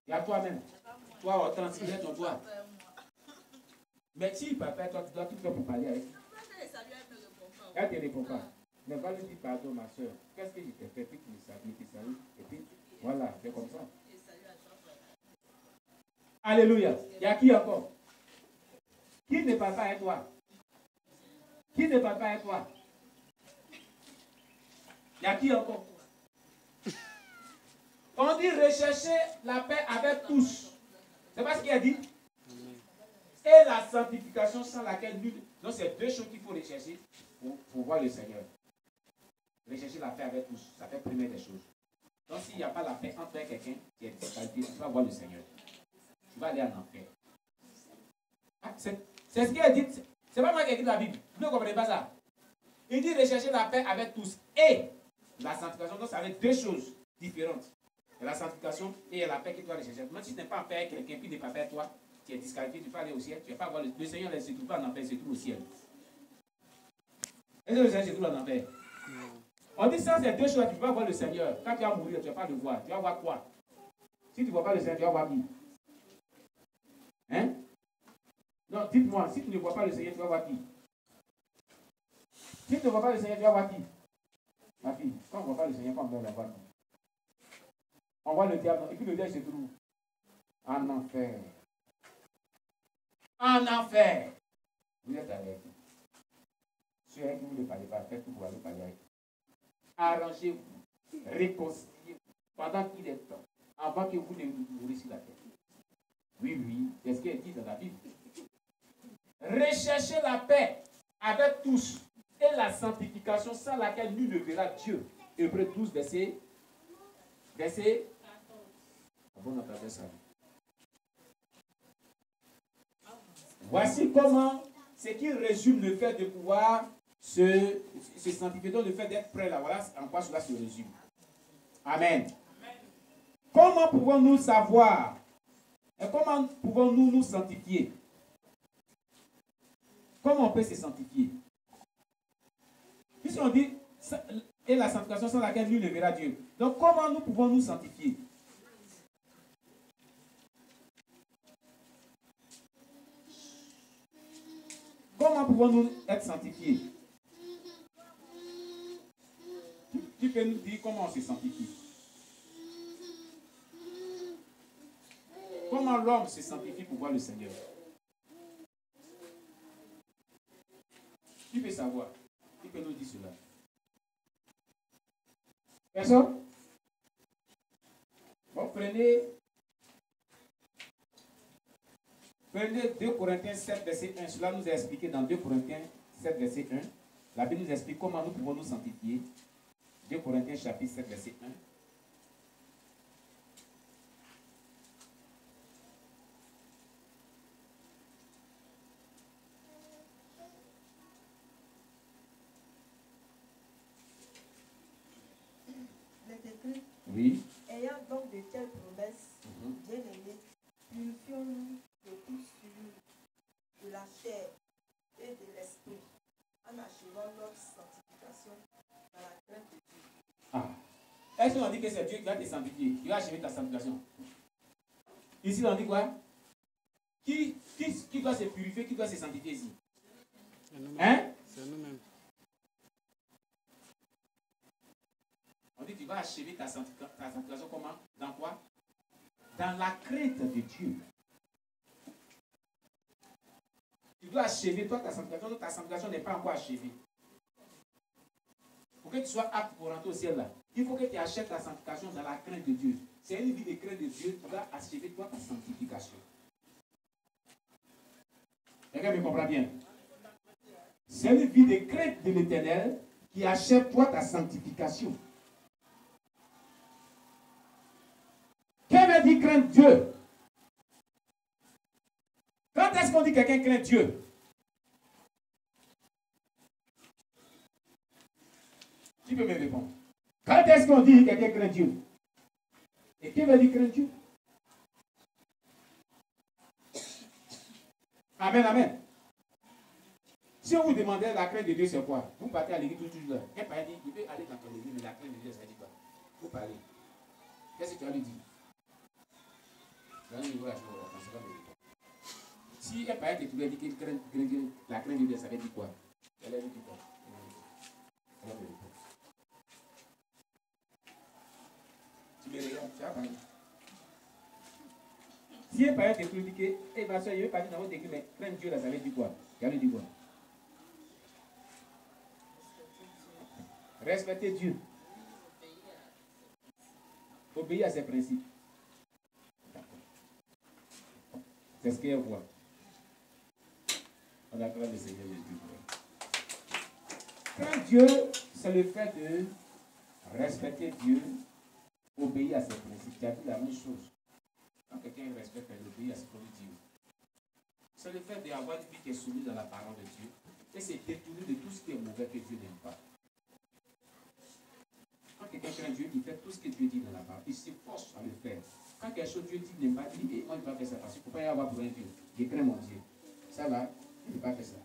Il y a toi-même. Toi, transférer ton doigt. Mais si papa, toi, tu dois tout faire pour parler avec lui. Elle ne te répond pas. Mais va lui dire pardon, ma soeur. Qu'est-ce que je t'ai fait? Puis tu me salues. Et puis, voilà, c'est comme ça. Alléluia. Il y a qui encore? Qui ne parle pas avec toi? Qui ne parle pas avec toi? Il y a qui encore? On dit rechercher la paix avec tous. C'est pas ce qu'il a dit? Et la sanctification sans laquelle nul. Donc c'est deux choses qu'il faut rechercher pour voir le Seigneur. Rechercher la paix avec tous. Ça fait première des choses. Donc s'il n'y a pas la paix entre quelqu'un qui est disqualifié, tu vas voir le Seigneur. Tu vas aller en enfer. Ah, c'est ce qu'il a dit. C'est pas moi qui ai écrit la Bible. Vous ne comprenez pas ça? Il dit rechercher la paix avec tous et la sanctification. Donc ça veut dire deux choses différentes. Il y a la sanctification et il y a la paix que tu dois rechercher. Même si tu n'es pas en paix avec quelqu'un qui n'est pas paix avec toi, tu es disqualifié, tu ne peux pas aller au ciel, tu ne vas pas avoir le Seigneur ne se trouve pas en paix, il se trouve au ciel. Est-ce que le Seigneur se trouve en paix? On dit ça, c'est deux choses, tu ne peux pas voir le Seigneur. Quand tu vas mourir, tu ne vas pas le voir. Tu vas voir quoi? Si tu ne vois pas le Seigneur, tu vas voir qui? Hein? Non, dites-moi, si tu ne vois pas le Seigneur, tu vas voir qui? Si tu ne vois pas le Seigneur, tu vas voir qui? Ma fille, quand on ne voit pas le Seigneur, on va voir qui? On voit le diable, et puis le diable se trouve en enfer. En enfer. Vous êtes avec qui? Ceux avec qui vous ne parlez pas, faites tout pour aller parler avec. Arrangez-vous, réconciliez-vous pendant qu'il est temps, avant que vous ne mouriez sur la terre. Oui, oui, c'est ce qui est dit dans la Bible. Recherchez la paix avec tous et la sanctification sans laquelle nul ne verra Dieu. Hébreux 12, verset. Bon, on ça. Voici comment, ce qui résume le fait de pouvoir se sanctifier, donc le fait d'être prêt là, voilà en quoi cela se résume. Amen. Comment pouvons-nous savoir et comment pouvons-nous nous sanctifier? Comment on peut se sanctifier? Puisqu'on dit, et la sanctification sans laquelle nul ne verra Dieu. Donc comment nous pouvons nous sanctifier? Comment pouvons-nous être sanctifiés? Tu peux nous dire comment on se sanctifie? Comment l'homme se sanctifie pour voir le Seigneur? Tu peux savoir. Tu peux nous dire cela. Personne? Bon, prenez 2 Corinthiens 7, verset 1. Cela nous est expliqué dans 2 Corinthiens 7, verset 1. La Bible nous explique comment nous pouvons nous sanctifier. 2 Corinthiens chapitre 7, verset 1. Oui. Ayant donc de telles promesses, bien-aimés, purifions-nous de tout souillure de la chair et de l'esprit, en achevant notre sanctification dans la crainte de Dieu. Ah. Est-ce qu'on dit que c'est Dieu qui va te sanctifier? Qui va achever ta sanctification? Ici, on dit quoi? Qui doit se purifier? Qui doit se sanctifier ici? Hein? C'est nous-mêmes. On dit tu vas achever ta sanctification comment? Dans quoi? Dans la crainte de Dieu. Tu dois achever toi ta sanctification n'est pas encore achevée. Pour que tu sois apte pour rentrer au ciel là, il faut que tu achètes ta sanctification dans la crainte de Dieu. C'est une vie de crainte de Dieu, tu dois achever toi ta sanctification. Quelqu'un me comprend bien? C'est une vie de crainte de l'Éternel qui achève toi ta sanctification. Qu'est-ce que dit craindre Dieu? Quand est-ce qu'on dit quelqu'un craint Dieu? Tu peux me répondre. Quand est-ce qu'on dit quelqu'un craint Dieu? Et qui veut dire craindre Dieu? Amen, amen. Si on vous demandait la crainte de Dieu, c'est quoi? Vous partez à l'église toujours là. Un parent dit, il veut aller dans ton église, mais la crainte de Dieu, ça dit quoi? Vous parlez. Qu'est-ce que tu vas lui dire? Si un parent te trouvait dit qu'il craint la crainte de Dieu, ça veut dire quoi? Elle a dit quoi? Tu me regardes, tu vas parler. Si un parent te trouve dit que, eh ma soeur, je vais partir dans votre église, mais craindre Dieu, là, ça veut dire quoi? Elle a dit quoi? Respecter Dieu. Obéir à ses principes. C'est ce qu'elle voit. On acclame le Seigneur Jésus. Craindre Dieu, c'est le fait de respecter Dieu, obéir à ses principes. Tu as dit la même chose. Quand quelqu'un respecte et obéit à ce qu'on lui dit, c'est le fait d'avoir une vie qui est soumise à la parole de Dieu et se détourner de tout ce qui est mauvais que Dieu n'aime pas. Quand quelqu'un craint Dieu, il fait tout ce que Dieu dit dans la parole. Il s'efforce à le faire. Quand quelque chose Dieu dit n'aime pas, il dit, et moi je ne vais pas faire ça parce qu'il ne faut pas y avoir pour un Dieu. Je crains mon Dieu. Ça va, il ne peut pas faire ça.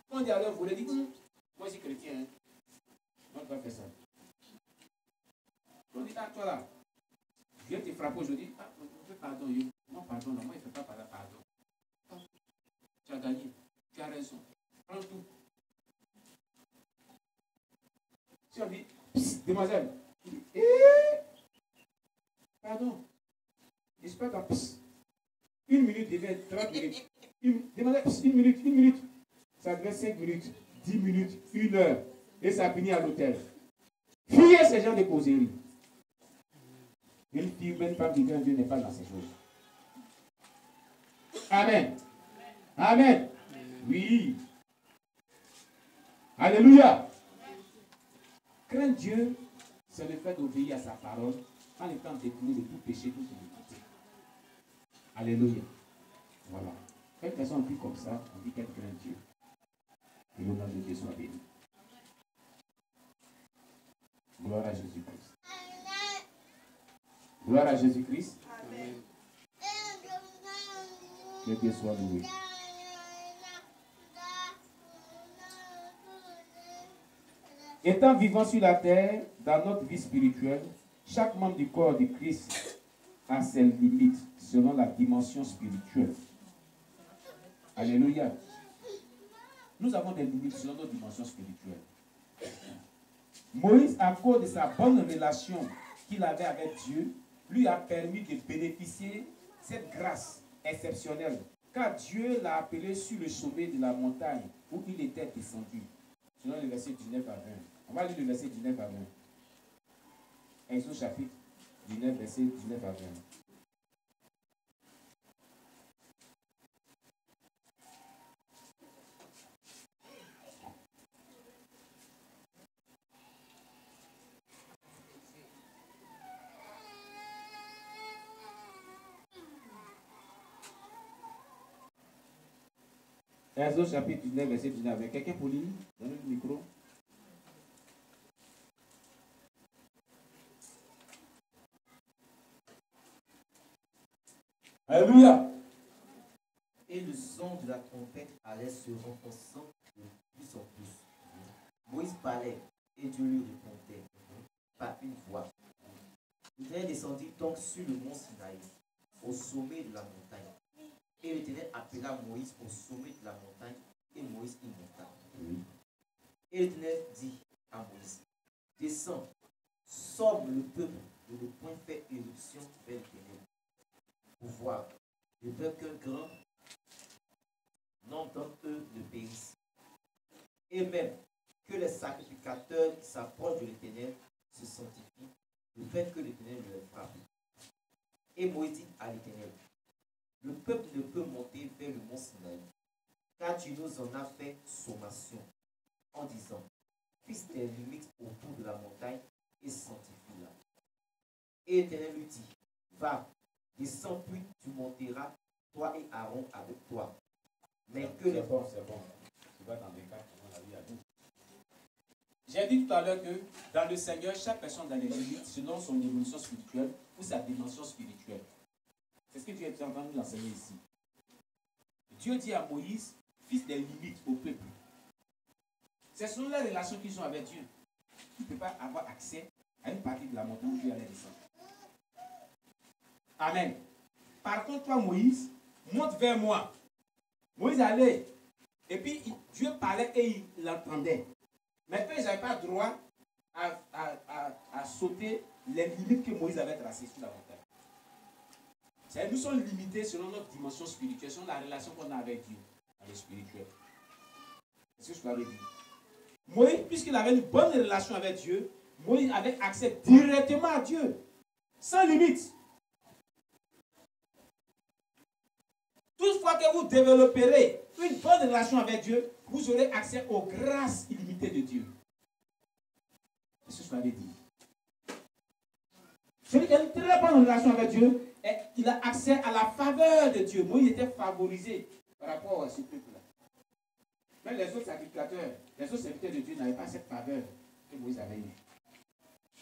Quand on dit alors, vous voulez dire, moi je suis chrétien, hein. Moi je ne vais pas faire ça. On dit, ah toi là, je viens te frapper aujourd'hui, ah, je fais pardon, non pardon, non, moi je ne fais pas pardon. Tu as gagné, tu as raison, prends tout. Si on dit, psst, demoiselle, il dit, pardon, j'espère que psst, 1 minute devient 30 minutes. Demoiselle, psst, 1 minute, ça devient 5 minutes, 10 minutes, 1 heure, et ça finit à l'hôtel. Fuyez ces gens de causerie. Une fille ou une femme qui craint Dieu n'est pas dans ces choses. Amen. Amen. Oui. Alléluia. Craindre Dieu, c'est le fait d'obéir à sa parole en étant détourné de tout péché, toute iniquité. Alléluia. Voilà. Quand une personne vit comme ça, on dit qu'elle craint Dieu. Que le nom de Dieu soit béni. Gloire à Jésus-Christ. Gloire à Jésus-Christ. Amen. Que Dieu soit loué. Étant vivant sur la terre, dans notre vie spirituelle, chaque membre du corps de Christ a ses limites selon la dimension spirituelle. Alléluia. Nous avons des limites selon notre dimension spirituelle. Moïse, à cause de sa bonne relation qu'il avait avec Dieu, lui a permis de bénéficier de cette grâce exceptionnelle, car Dieu l'a appelé sur le sommet de la montagne où il était descendu. Selon le verset 19 à 20. On va lire le verset 19 à 20. Exode chapitre 19, verset 19 à 20. Exode chapitre 19, verset 19 à 20. Quelqu'un pour lire? Donnez le micro. Alléluia. Et le son de la trompette allait se renforçant de plus en plus. Moïse parlait et Dieu lui répondait par une voix. L'Éternel descendit donc sur le mont Sinaï, au sommet de la montagne. Et l'Éternel appela Moïse au sommet de la montagne, et Moïse y monta. Et l'Éternel dit à Moïse, descends, somme le peuple de le point fait éruption vers l'Éternel, pour voir, de peur qu'un grand nombre d'entre eux ne périssent. Et même que les sacrificateurs qui s'approchent de l'Éternel se sanctifient, de fait que l'Éternel leur frappe. Et Moïse dit à l'Éternel, le peuple ne peut monter vers le mont Sinaï, car tu nous en as fait sommation, en disant, fixe tes limites autour de la montagne et sanctifie-la. Et l'Éternel lui dit, va, descends, puis tu monteras, toi et Aaron avec toi. Mais que C'est bon. Tu vas dans des cas comment la vie à nous. J'ai dit tout à l'heure que dans le Seigneur, chaque personne a des limites selon son évolution spirituelle ou sa dimension spirituelle. C'est ce que Dieu est en train de nous enseigner ici. Dieu dit à Moïse, fixe des limites au peuple. C'est selon la relation qu'ils ont avec Dieu. Tu ne peux pas avoir accès à une partie de la montagne où Dieu allait descendre. Amen. Par contre, toi, Moïse, monte vers moi. Moïse allait. Et puis, Dieu parlait et il l'entendait. Mais eux, ils n'avaient pas droit à sauter les limites que Moïse avait tracées sur la montagne. C'est-à-dire, nous sommes limités selon notre dimension spirituelle, selon la relation qu'on a avec Dieu, dans le spirituel. C'est ce que je l'avais dit. Moïse, puisqu'il avait une bonne relation avec Dieu, Moïse avait accès directement à Dieu, sans limite. Toutefois que vous développerez une bonne relation avec Dieu, vous aurez accès aux grâces illimitées de Dieu. C'est ce que je l'avais dit. Celui qui a une très bonne relation avec Dieu, il a accès à la faveur de Dieu. Moïse était favorisé par rapport à ce peuple-là. Mais les autres sacrificateurs, les autres serviteurs de Dieu n'avaient pas cette faveur que Moïse avait eue.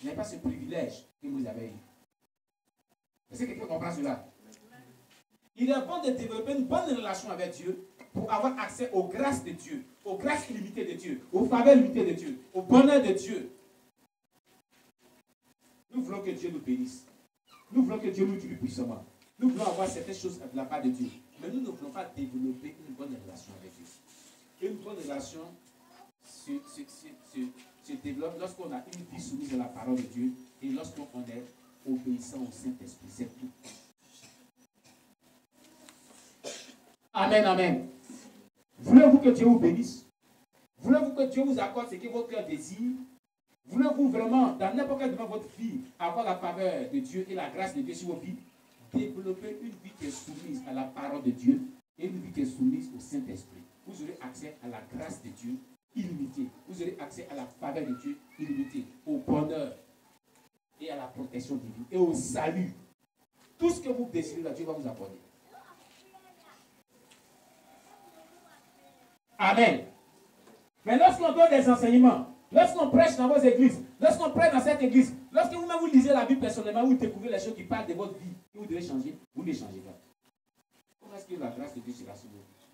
Ils n'avaient pas ce privilège que Moïse avait eu. Est-ce que quelqu'un comprend cela? Il est bon de développer une bonne relation avec Dieu pour avoir accès aux grâces de Dieu, aux grâces illimitées de Dieu, aux faveurs limitées de Dieu, au bonheur de Dieu. Nous voulons que Dieu nous bénisse. Nous voulons que Dieu nous utilise puissamment. Nous voulons avoir certaines choses de la part de Dieu. Mais nous ne voulons pas développer une bonne relation avec Dieu. Une bonne relation se développe lorsqu'on a une vie soumise à la parole de Dieu et lorsqu'on est obéissant au Saint-Esprit. C'est tout. Amen, amen. Voulez-vous que Dieu vous bénisse? Voulez-vous que Dieu vous accorde ce que votre cœur désire? Voulez-vous vraiment, dans n'importe quel moment de votre vie, avoir la faveur de Dieu et la grâce de Dieu sur vos vies? Développer une vie qui est soumise à la parole de Dieu et une vie qui est soumise au Saint-Esprit. Vous aurez accès à la grâce de Dieu illimitée. Vous aurez accès à la faveur de Dieu illimitée, au bonheur et à la protection divine et au salut. Tout ce que vous désirez, là, Dieu va vous accorder. Amen. Mais lorsqu'on donne des enseignements, lorsqu'on prêche dans vos églises, lorsqu'on prêche dans cette église, lorsque vous-même vous lisez la Bible personnellement, vous découvrez les choses qui parlent de votre vie, que vous devez changer, vous ne les changez pas. Comment est-ce que la grâce de Dieu sera sur vos vies?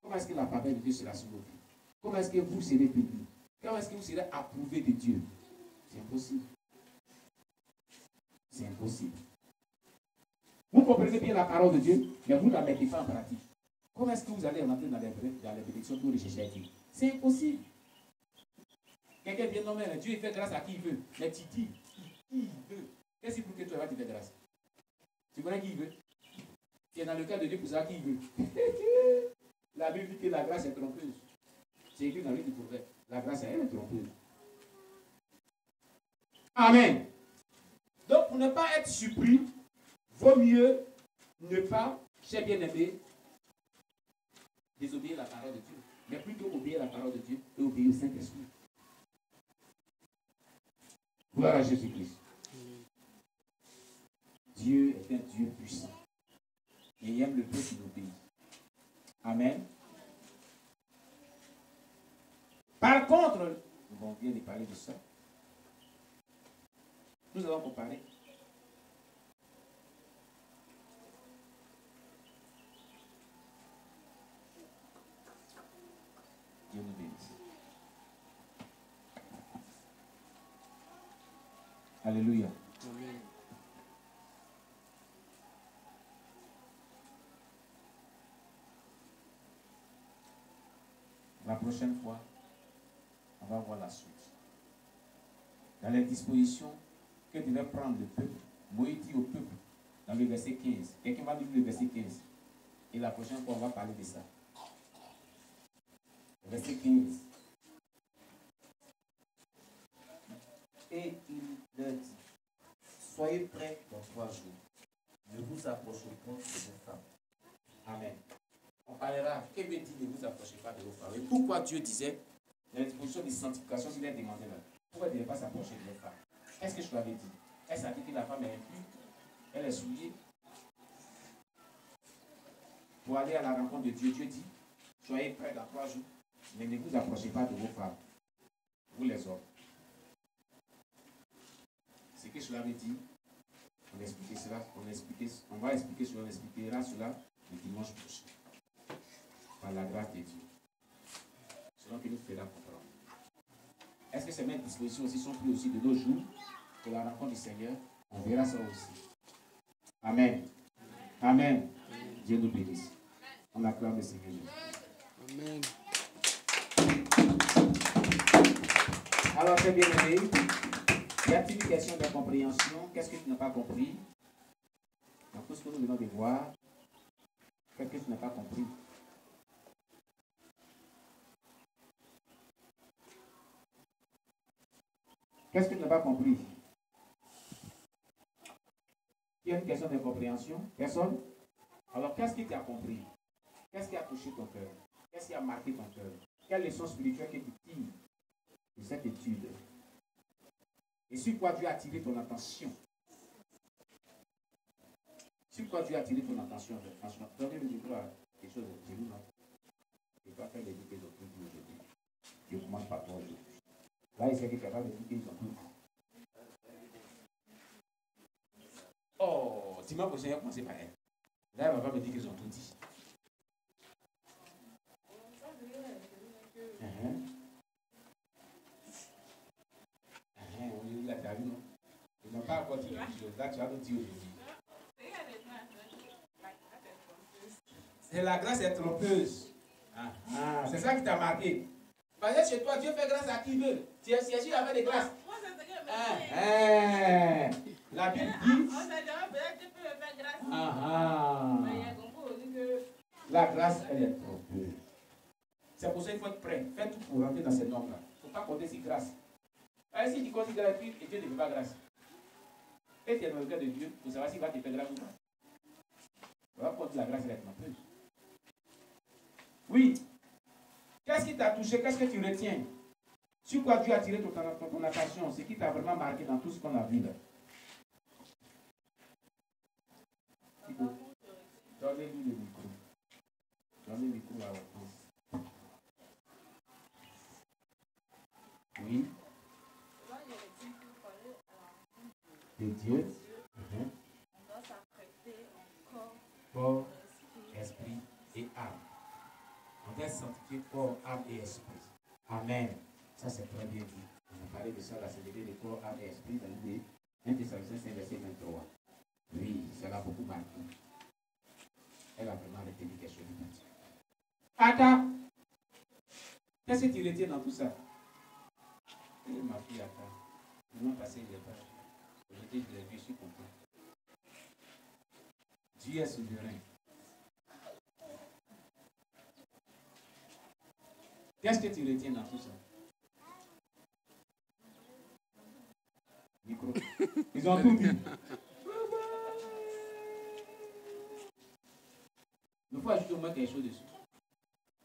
Comment est-ce que la faveur de Dieu sera sur vos vies? Comment est-ce que vous serez bénis? Comment est-ce que vous serez approuvé de Dieu? C'est impossible. C'est impossible. Vous comprenez bien la parole de Dieu, mais vous ne la mettez pas en pratique. Comment est-ce que vous allez rentrer dans les bénédictions que vous recherchez à Dieu? C'est impossible. Quelqu'un vient nommer, Dieu il fait grâce à qui il veut. Mais tu dis, qui il veut. Qu'est-ce qu'il faut que toi vas te faire grâce? Tu connais qui il veut? Tu es dans le cas de Dieu pour savoir qui il veut. La Bible dit que la grâce est trompeuse. C'est écrit dans le livre du prophète. La grâce, elle est trompeuse. Amen. Donc, pour ne pas être surpris, vaut mieux ne pas, cher bien-aimé, désobéir la parole de Dieu, mais plutôt obéir la parole de Dieu et obéir au Saint-Esprit. Gloire à Jésus-Christ. Dieu est un Dieu puissant. Et il aime le peuple qui l'obéit. Amen. Par contre, on vient de parler de ça. Nous allons comparer. Dieu nous bénisse. Alléluia. Amen. La prochaine fois, on va voir la suite. Dans les dispositions que devait prendre le peuple, Moïse dit au peuple, dans le verset 15. Quelqu'un va lire le verset 15. Et la prochaine fois, on va parler de ça. Verset 15. Et il leur dit, soyez prêts dans 3 jours. Ne vous approchez point de vos femmes. Amen. On parlera. Que veut dire ne vous approchez pas de vos femmes? Et pourquoi Dieu disait, dans la disposition de sanctification qu'il a demandé là, pourquoi il ne devait pas s'approcher de vos femmes? Est-ce que je l'avais dit? Est-ce à dire que la femme est impure? Elle est souillée? Pour aller à la rencontre de Dieu, Dieu dit, soyez prêts dans 3 jours, mais ne vous approchez pas de vos femmes. Vous les hommes. Ce que je l'avais dit, on va expliquer cela, on expliquera cela le dimanche prochain. Par la grâce de Dieu. Selon que nous fera comprendre. Est-ce que ces mêmes dispositions aussi sont prises aussi de nos jours pour la rencontre du Seigneur? On verra ça aussi. Amen. Amen. Dieu nous bénisse. On acclame le Seigneur Jésus. Amen. Alors, très bien aimé. Y a-t-il une question de compréhension? Qu'est-ce que tu n'as pas compris? Dans tout ce que nous venons de voir, qu'est-ce que tu n'as pas compris? Qu'est-ce que tu n'as pas compris? Il y a une question de compréhension? Personne? Alors, qu'est-ce que tu as compris? Qu'est-ce qui a touché ton cœur? Qu'est-ce qui a marqué ton cœur? Quelle leçon spirituelle que tu tires de cette étude? Et sur quoi Dieu a attiré ton attention? Sur quoi Dieu a attiré ton attention? Franchement, donnez le micro à quelque chose de nous, non? Et pas faire les bouquets d'autres. Je commence par toi aujourd'hui. Là, il sait qu'il est capable de dire qu'ils ont tout dit. Oh, dimanche prochain, il va commencer par elle. Là, elle ne va pas me dire qu'ils ont tout dit. On l'a déjà vu, non? Ils n'ont pas encore dit quelque chose. Là, tu vas nous dire aujourd'hui. C'est la grâce est trompeuse. C'est ça qui t'a marqué. Parce que chez toi, Dieu fait grâce à qui veut. Tu es siégé avec des grâces. La Bible dit. La grâce, elle est trompeuse. C'est pour ça qu'il faut être prêt. Fais tout pour rentrer dans ces normes-là. Il ne faut pas compter sur grâce. Si tu comptes sur grâce, et Dieu ne fait pas grâce. Et tu es dans le cœur de Dieu pour savoir s'il va te faire grâce ou pas. On va compter la grâce, elle est trompeuse. Oui. Qu'est-ce qui t'a touché? Qu'est-ce que tu retiens? Sur quoi Dieu a attiré ton attention? Ce qui t'a vraiment marqué dans tout ce qu'on a vu là. Donnez-lui le micro. Donnez le micro à votre fils. Oui. De Dieu. On doit s'apprêter en corps, esprit et âme. On doit sanctifier corps, âme et esprit. Amen. Ça, c'est très bien dit. On a parlé de ça, la sainteté de corps, âme et esprit, dans le 1 Thessaloniciens 5, verset 23. Oui, ça l'a beaucoup marqué. Elle a vraiment retenu quelque chose de Dieu. Ada, qu'est-ce que tu retiens dans tout ça? Ma fille Ada, le mois passé, je l'ai pas. Aujourd'hui, je l'ai vu, je suis content. Dieu est souverain. Qu'est-ce que tu retiens dans tout ça? Micro. Ils ont tout dit. Il faut ajouter au moins quelque chose dessus.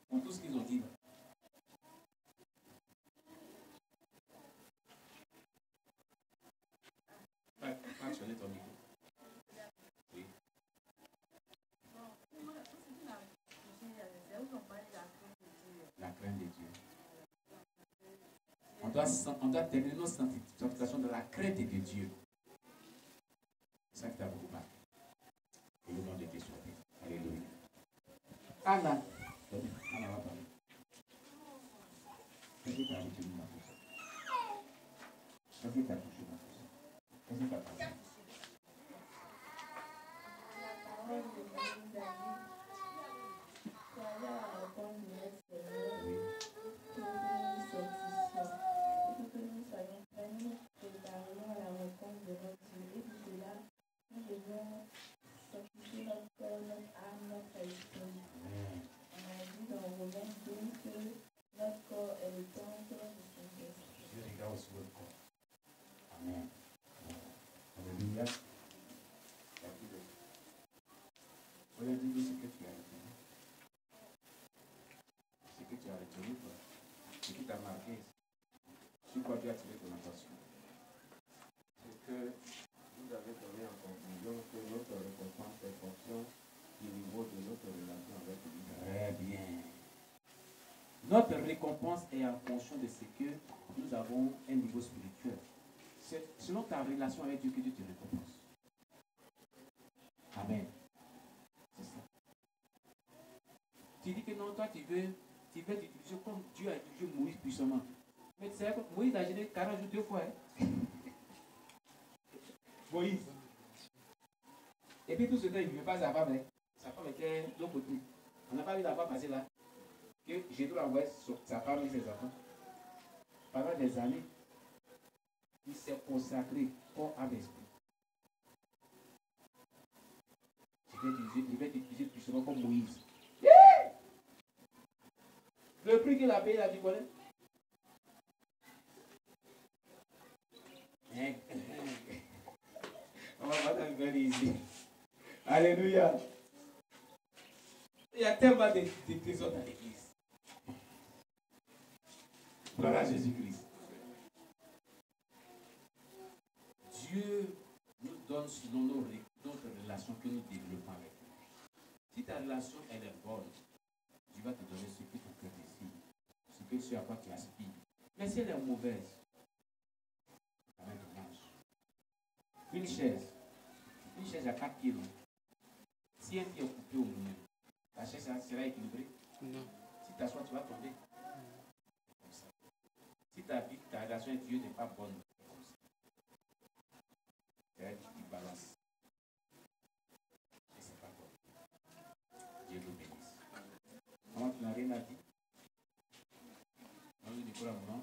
Pour tout ce qu'ils ont dit là. Pas actionner ton micro. Oui. La crainte de Dieu. On doit terminer nos sanctifications de la crainte de Dieu. C'est ça qui t'a beaucoup marqué. Et le nom de Dieu soit béni. Alléluia. Anna. Anna va parler. Qu'est-ce que tu as retenu dans tout ça? Qu'est-ce que tu as touché dans tout ça? Qu'est-ce que tu as touché? Amen. Alléluia. Voilà, dis-nous ce que tu as retenu. Ce que tu as retenu, quoi. Ce qui t'a marqué. Sur quoi tu as attiré ton attention. C'est que vous avez donné en conclusion que notre récompense est fonction du niveau de notre relation avec lui. Très bien. Notre récompense est en fonction de ce que nous avons un niveau spirituel. C'est selon ta relation avec Dieu que Dieu te récompense. Amen. C'est ça. Tu dis que non, toi tu veux t'utiliser comme Dieu a utilisé Moïse puissamment. Mais tu sais que Moïse a gêné 40 jours 2 fois. Hein? Moïse. Et puis tout ce temps, il ne veut pas sa femme. Hein? Sa femme était de l'autre côté. On n'a pas vu la fois passer là. Que j'ai dû envoyer sa femme et ses enfants. Pendant des années, il s'est consacré corps à l'esprit. Je vais t'utiliser puissamment comme Moïse. Yeah! Le prix qu'il a payé, la vie connaît. On va pas t'engueuler ici. Alléluia. Il y a tellement de trésors dans l'église. Gloire à Jésus-Christ. Dieu nous donne selon notre relation que nous développons avec lui. Si ta relation elle est bonne, Dieu va te donner ce que ton cœur désire, ce que que ce à quoi tu aspires. Mais si elle est mauvaise, ça va être dommage. Une chaise à 4 kilos, si un pied est coupé au milieu, la chaise sera équilibrée. Non. Si tu t'assois, tu vas tomber. Comme ça. Si ta relation avec Dieu n'est pas bonne, comme ça. C'est tu balances. Et c'est pas bon. Dieu vous bénisse. Comment tu n'as rien à dire? On lui dit pour un moment.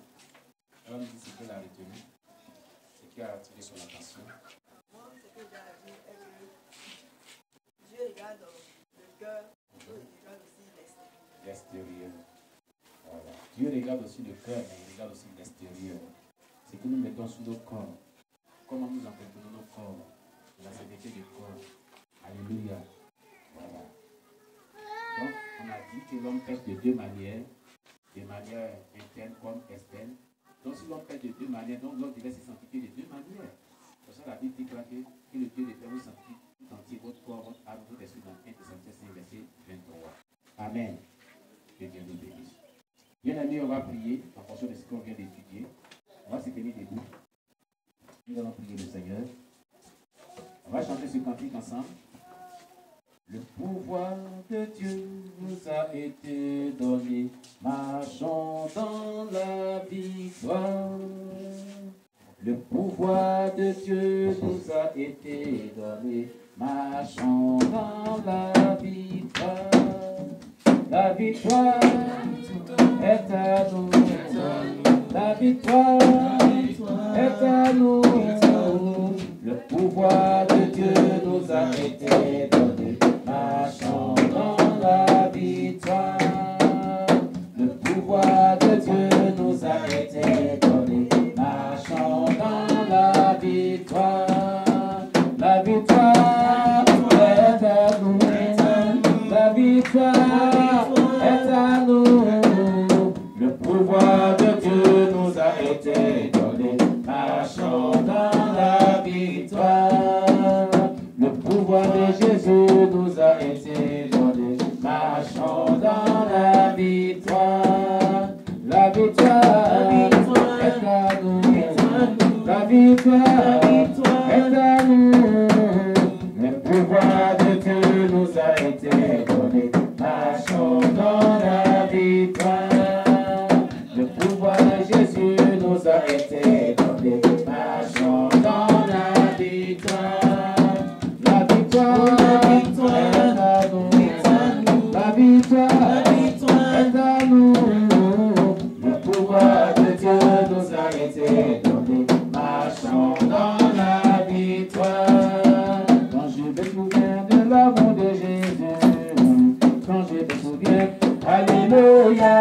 Elle va nous dire ce qu'elle a retenu, ce qui a attiré son attention. Moi, ce que j'ai à dire est que Dieu regarde le cœur, Dieu regarde aussi l'extérieur. L'extérieur. Voilà. Dieu regarde aussi le cœur, mais il regarde aussi l'extérieur. C'est que nous mettons sur nos corps. Comment nous entretenons nos corps. La sainteté du corps. Alléluia. Voilà. Donc, on a dit que l'homme pèse de deux manières. De manière interne comme externe. Donc, si l'homme pèse de deux manières, donc l'homme devait se sanctifier de deux manières. Pour ça, la Bible dit que le Dieu de Père vous sanctifie tout entier, votre corps, votre âme, votre esprit, dans 1 Thessaloniciens 5, verset 23. Amen. Que Dieu nous bénisse. Bien amis, on va prier en fonction de ce qu'on vient d'étudier. On va se tenir debout. Nous allons prier le Seigneur. On va chanter ce cantique ensemble. Le pouvoir de Dieu nous a été donné. Marchons dans la victoire. Le pouvoir de Dieu nous a été donné. Marchons dans la victoire. La victoire est à nous. La victoire est à nous. Le pouvoir de Dieu nous a été donné. Marchons dans la victoire. Le pouvoir de Dieu nous a été donné. Marchons dans la victoire. La victoire est à nous. La victoire est à nous. Le pouvoir de Dieu nous a été donné. Marchons dans la victoire. Le pouvoir de Jésus nous a été donné. Marchons dans la victoire. La victoire est à nous. La victoire est à nous. Le pouvoir de Dieu nous a été donné. Marchons dans la victoire. Le pouvoir de Jésus nous a été donné. Marchons dans la victoire. La victoire est à nous. La victoire est à nous. Le pouvoir de Dieu nous a été donné. Marchons dans la victoire. Quand je me souviens de l'amour de Jésus, quand je me souviens, alléluia.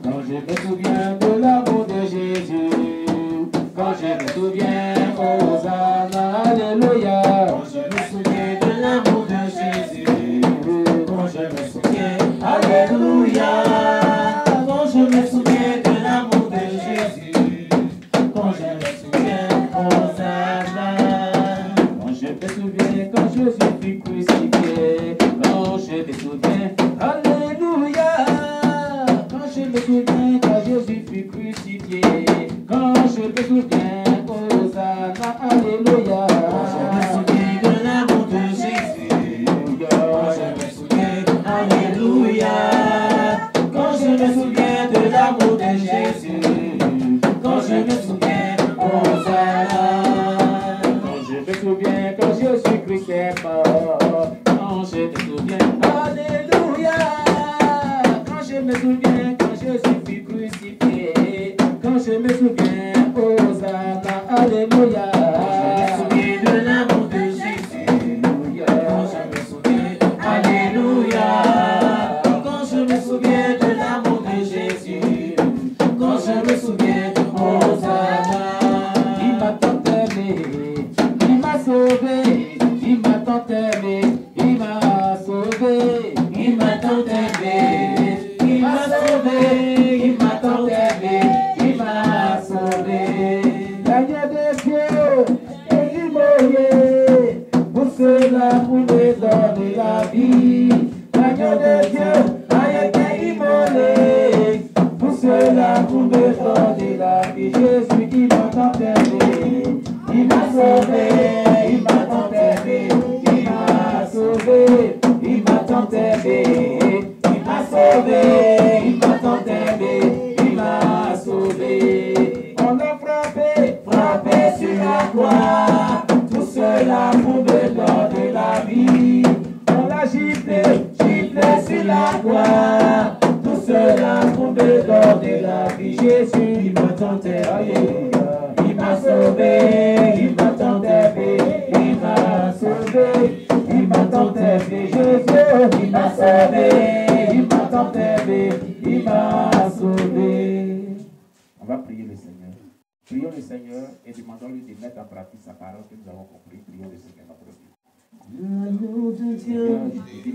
Quand je me souviens de l'amour de Jésus, quand je me souviens, Hosanna, alléluia. Quand je me souviens de l'amour de Jésus, quand je me souviens, alléluia. Quand je me souviens de l'amour de Jésus, quand je me souviens, Hosanna. Quand je me souviens, quand Jésus fut crucifié, quand je me souviens, alléluia. Quand je me souviens, quand Jésus fut crucifié, quand je me souviens, Hosanna, alléluia. Quand je me souviens de l'amour de Jésus, quand je me souviens, alléluia. Quand je me souviens de l'amour de Jésus, quand je me souviens, Hosanna. Quand je me souviens, quand Jésus-Christ est mort, quand je me souviens, alléluia. Quand je me souviens, quand Jésus fut crucifié, quand je me souviens, Hosanna, alléluia. Quand je me souviens de l'amour de Jésus, quand je me souviens, alléluia. Quand je me souviens de l'amour de Jésus, quand je me souviens, Hosanna. Il m'a tant aimé, il m'a sauvé, il m'a tant aimé, il m'a sauvé, il m'a tant aimé, il m'a sauvé, il m'a tant aimé, il m'a sauvé. L'agneau de Dieu, sauvé, il m'a tant aimé, il m'a sauvé, il m'a tant aimé, il m'a sauvé, il m'a tant aimé, il m'a sauvé. On l'a frappé, frappé sur la croix, tout cela pour me donner la vie. On l'a giflé, giflé sur la croix, tout cela pour me donner la vie. Jésus, il m'a tant aimé, il m'a sauvé, il m'a tant aimé, il m'a sauvé, il m'a tant aimé. Jésus, il m'a sauvé, il m'a tant aimé, il m'a sauvé. On va prier le Seigneur. Prions le Seigneur et demandons-lui de mettre en pratique sa parole que nous avons compris. Prions le Seigneur notre Dieu. L'agneau de Dieu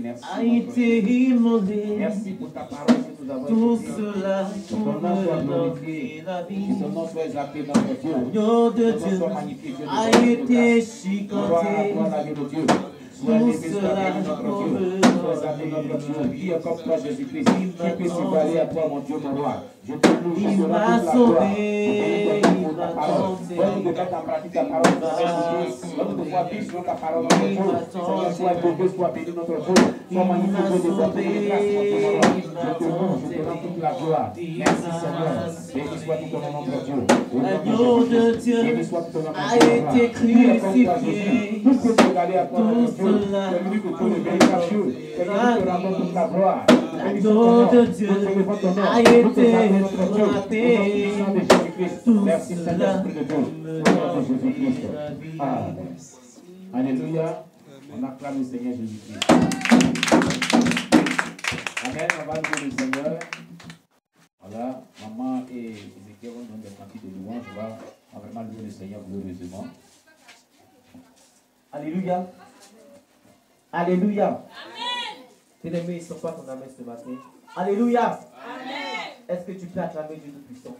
Merci, a été immolé. merci pour ta parole que nous avons Tout écoutée. cela Que pour ton nom soit me glorifié. donner la vie. Que ton nom soit exalté notre Dieu. L'agneau de Que ton nom Dieu soit magnifié, Dieu de a notre été Dieu. Gloire à chicanté. toi, l'agneau de Dieu. Sois Tout élevé, sois cela béni notre pour Dieu. me Sois exalté notre Dieu. Qui est comme toi, Jésus-Christ? Qui peut s'égaler à toi, mon Dieu, mon roi? Je te loue, je te Il rends m'a toute la gloire. sauvé, Pour ta il m'a parole. sauvé. Donne-nous de mettre en pratique ta parole. Donne-nous de voir vivre selon ta parole, notre Dieu. Seigneur, sois élevé, sois béni notre Dieu. Sois magnifié, Dieu de cette grâce, mon Dieu, mon roi. Je te loue, je te rends toute la gloire. Merci, Seigneur. Béni soit tout ton nom, notre Dieu. L'agneau de Dieu Béni soit tout ton nom, a notre Dieu. été crucifié. Tout peut s'égaler à toi, Tout notre Dieu. cela C'est lui que tu le véritable Dieu. C'est lui qui te rend toute la gloire. L'agneau de Dieu a été frappé. Tout Merci, cela Saint-Esprit de Dieu. Au nom de Jésus-Christ. Amen. Alléluia. On acclame le Seigneur Jésus-Christ. Amen. On va louer le Seigneur. Voilà. Maman et Ézéchiel vont donner des cantiques de louange. On va vraiment louer le Seigneur glorieusement. Alléluia. Alléluia. Amen. Bien-aimés, ils ne sont pas ton amen ce matin. Alléluia. Amen. Est-ce que tu peux acclamer Dieu Tout-Puissant?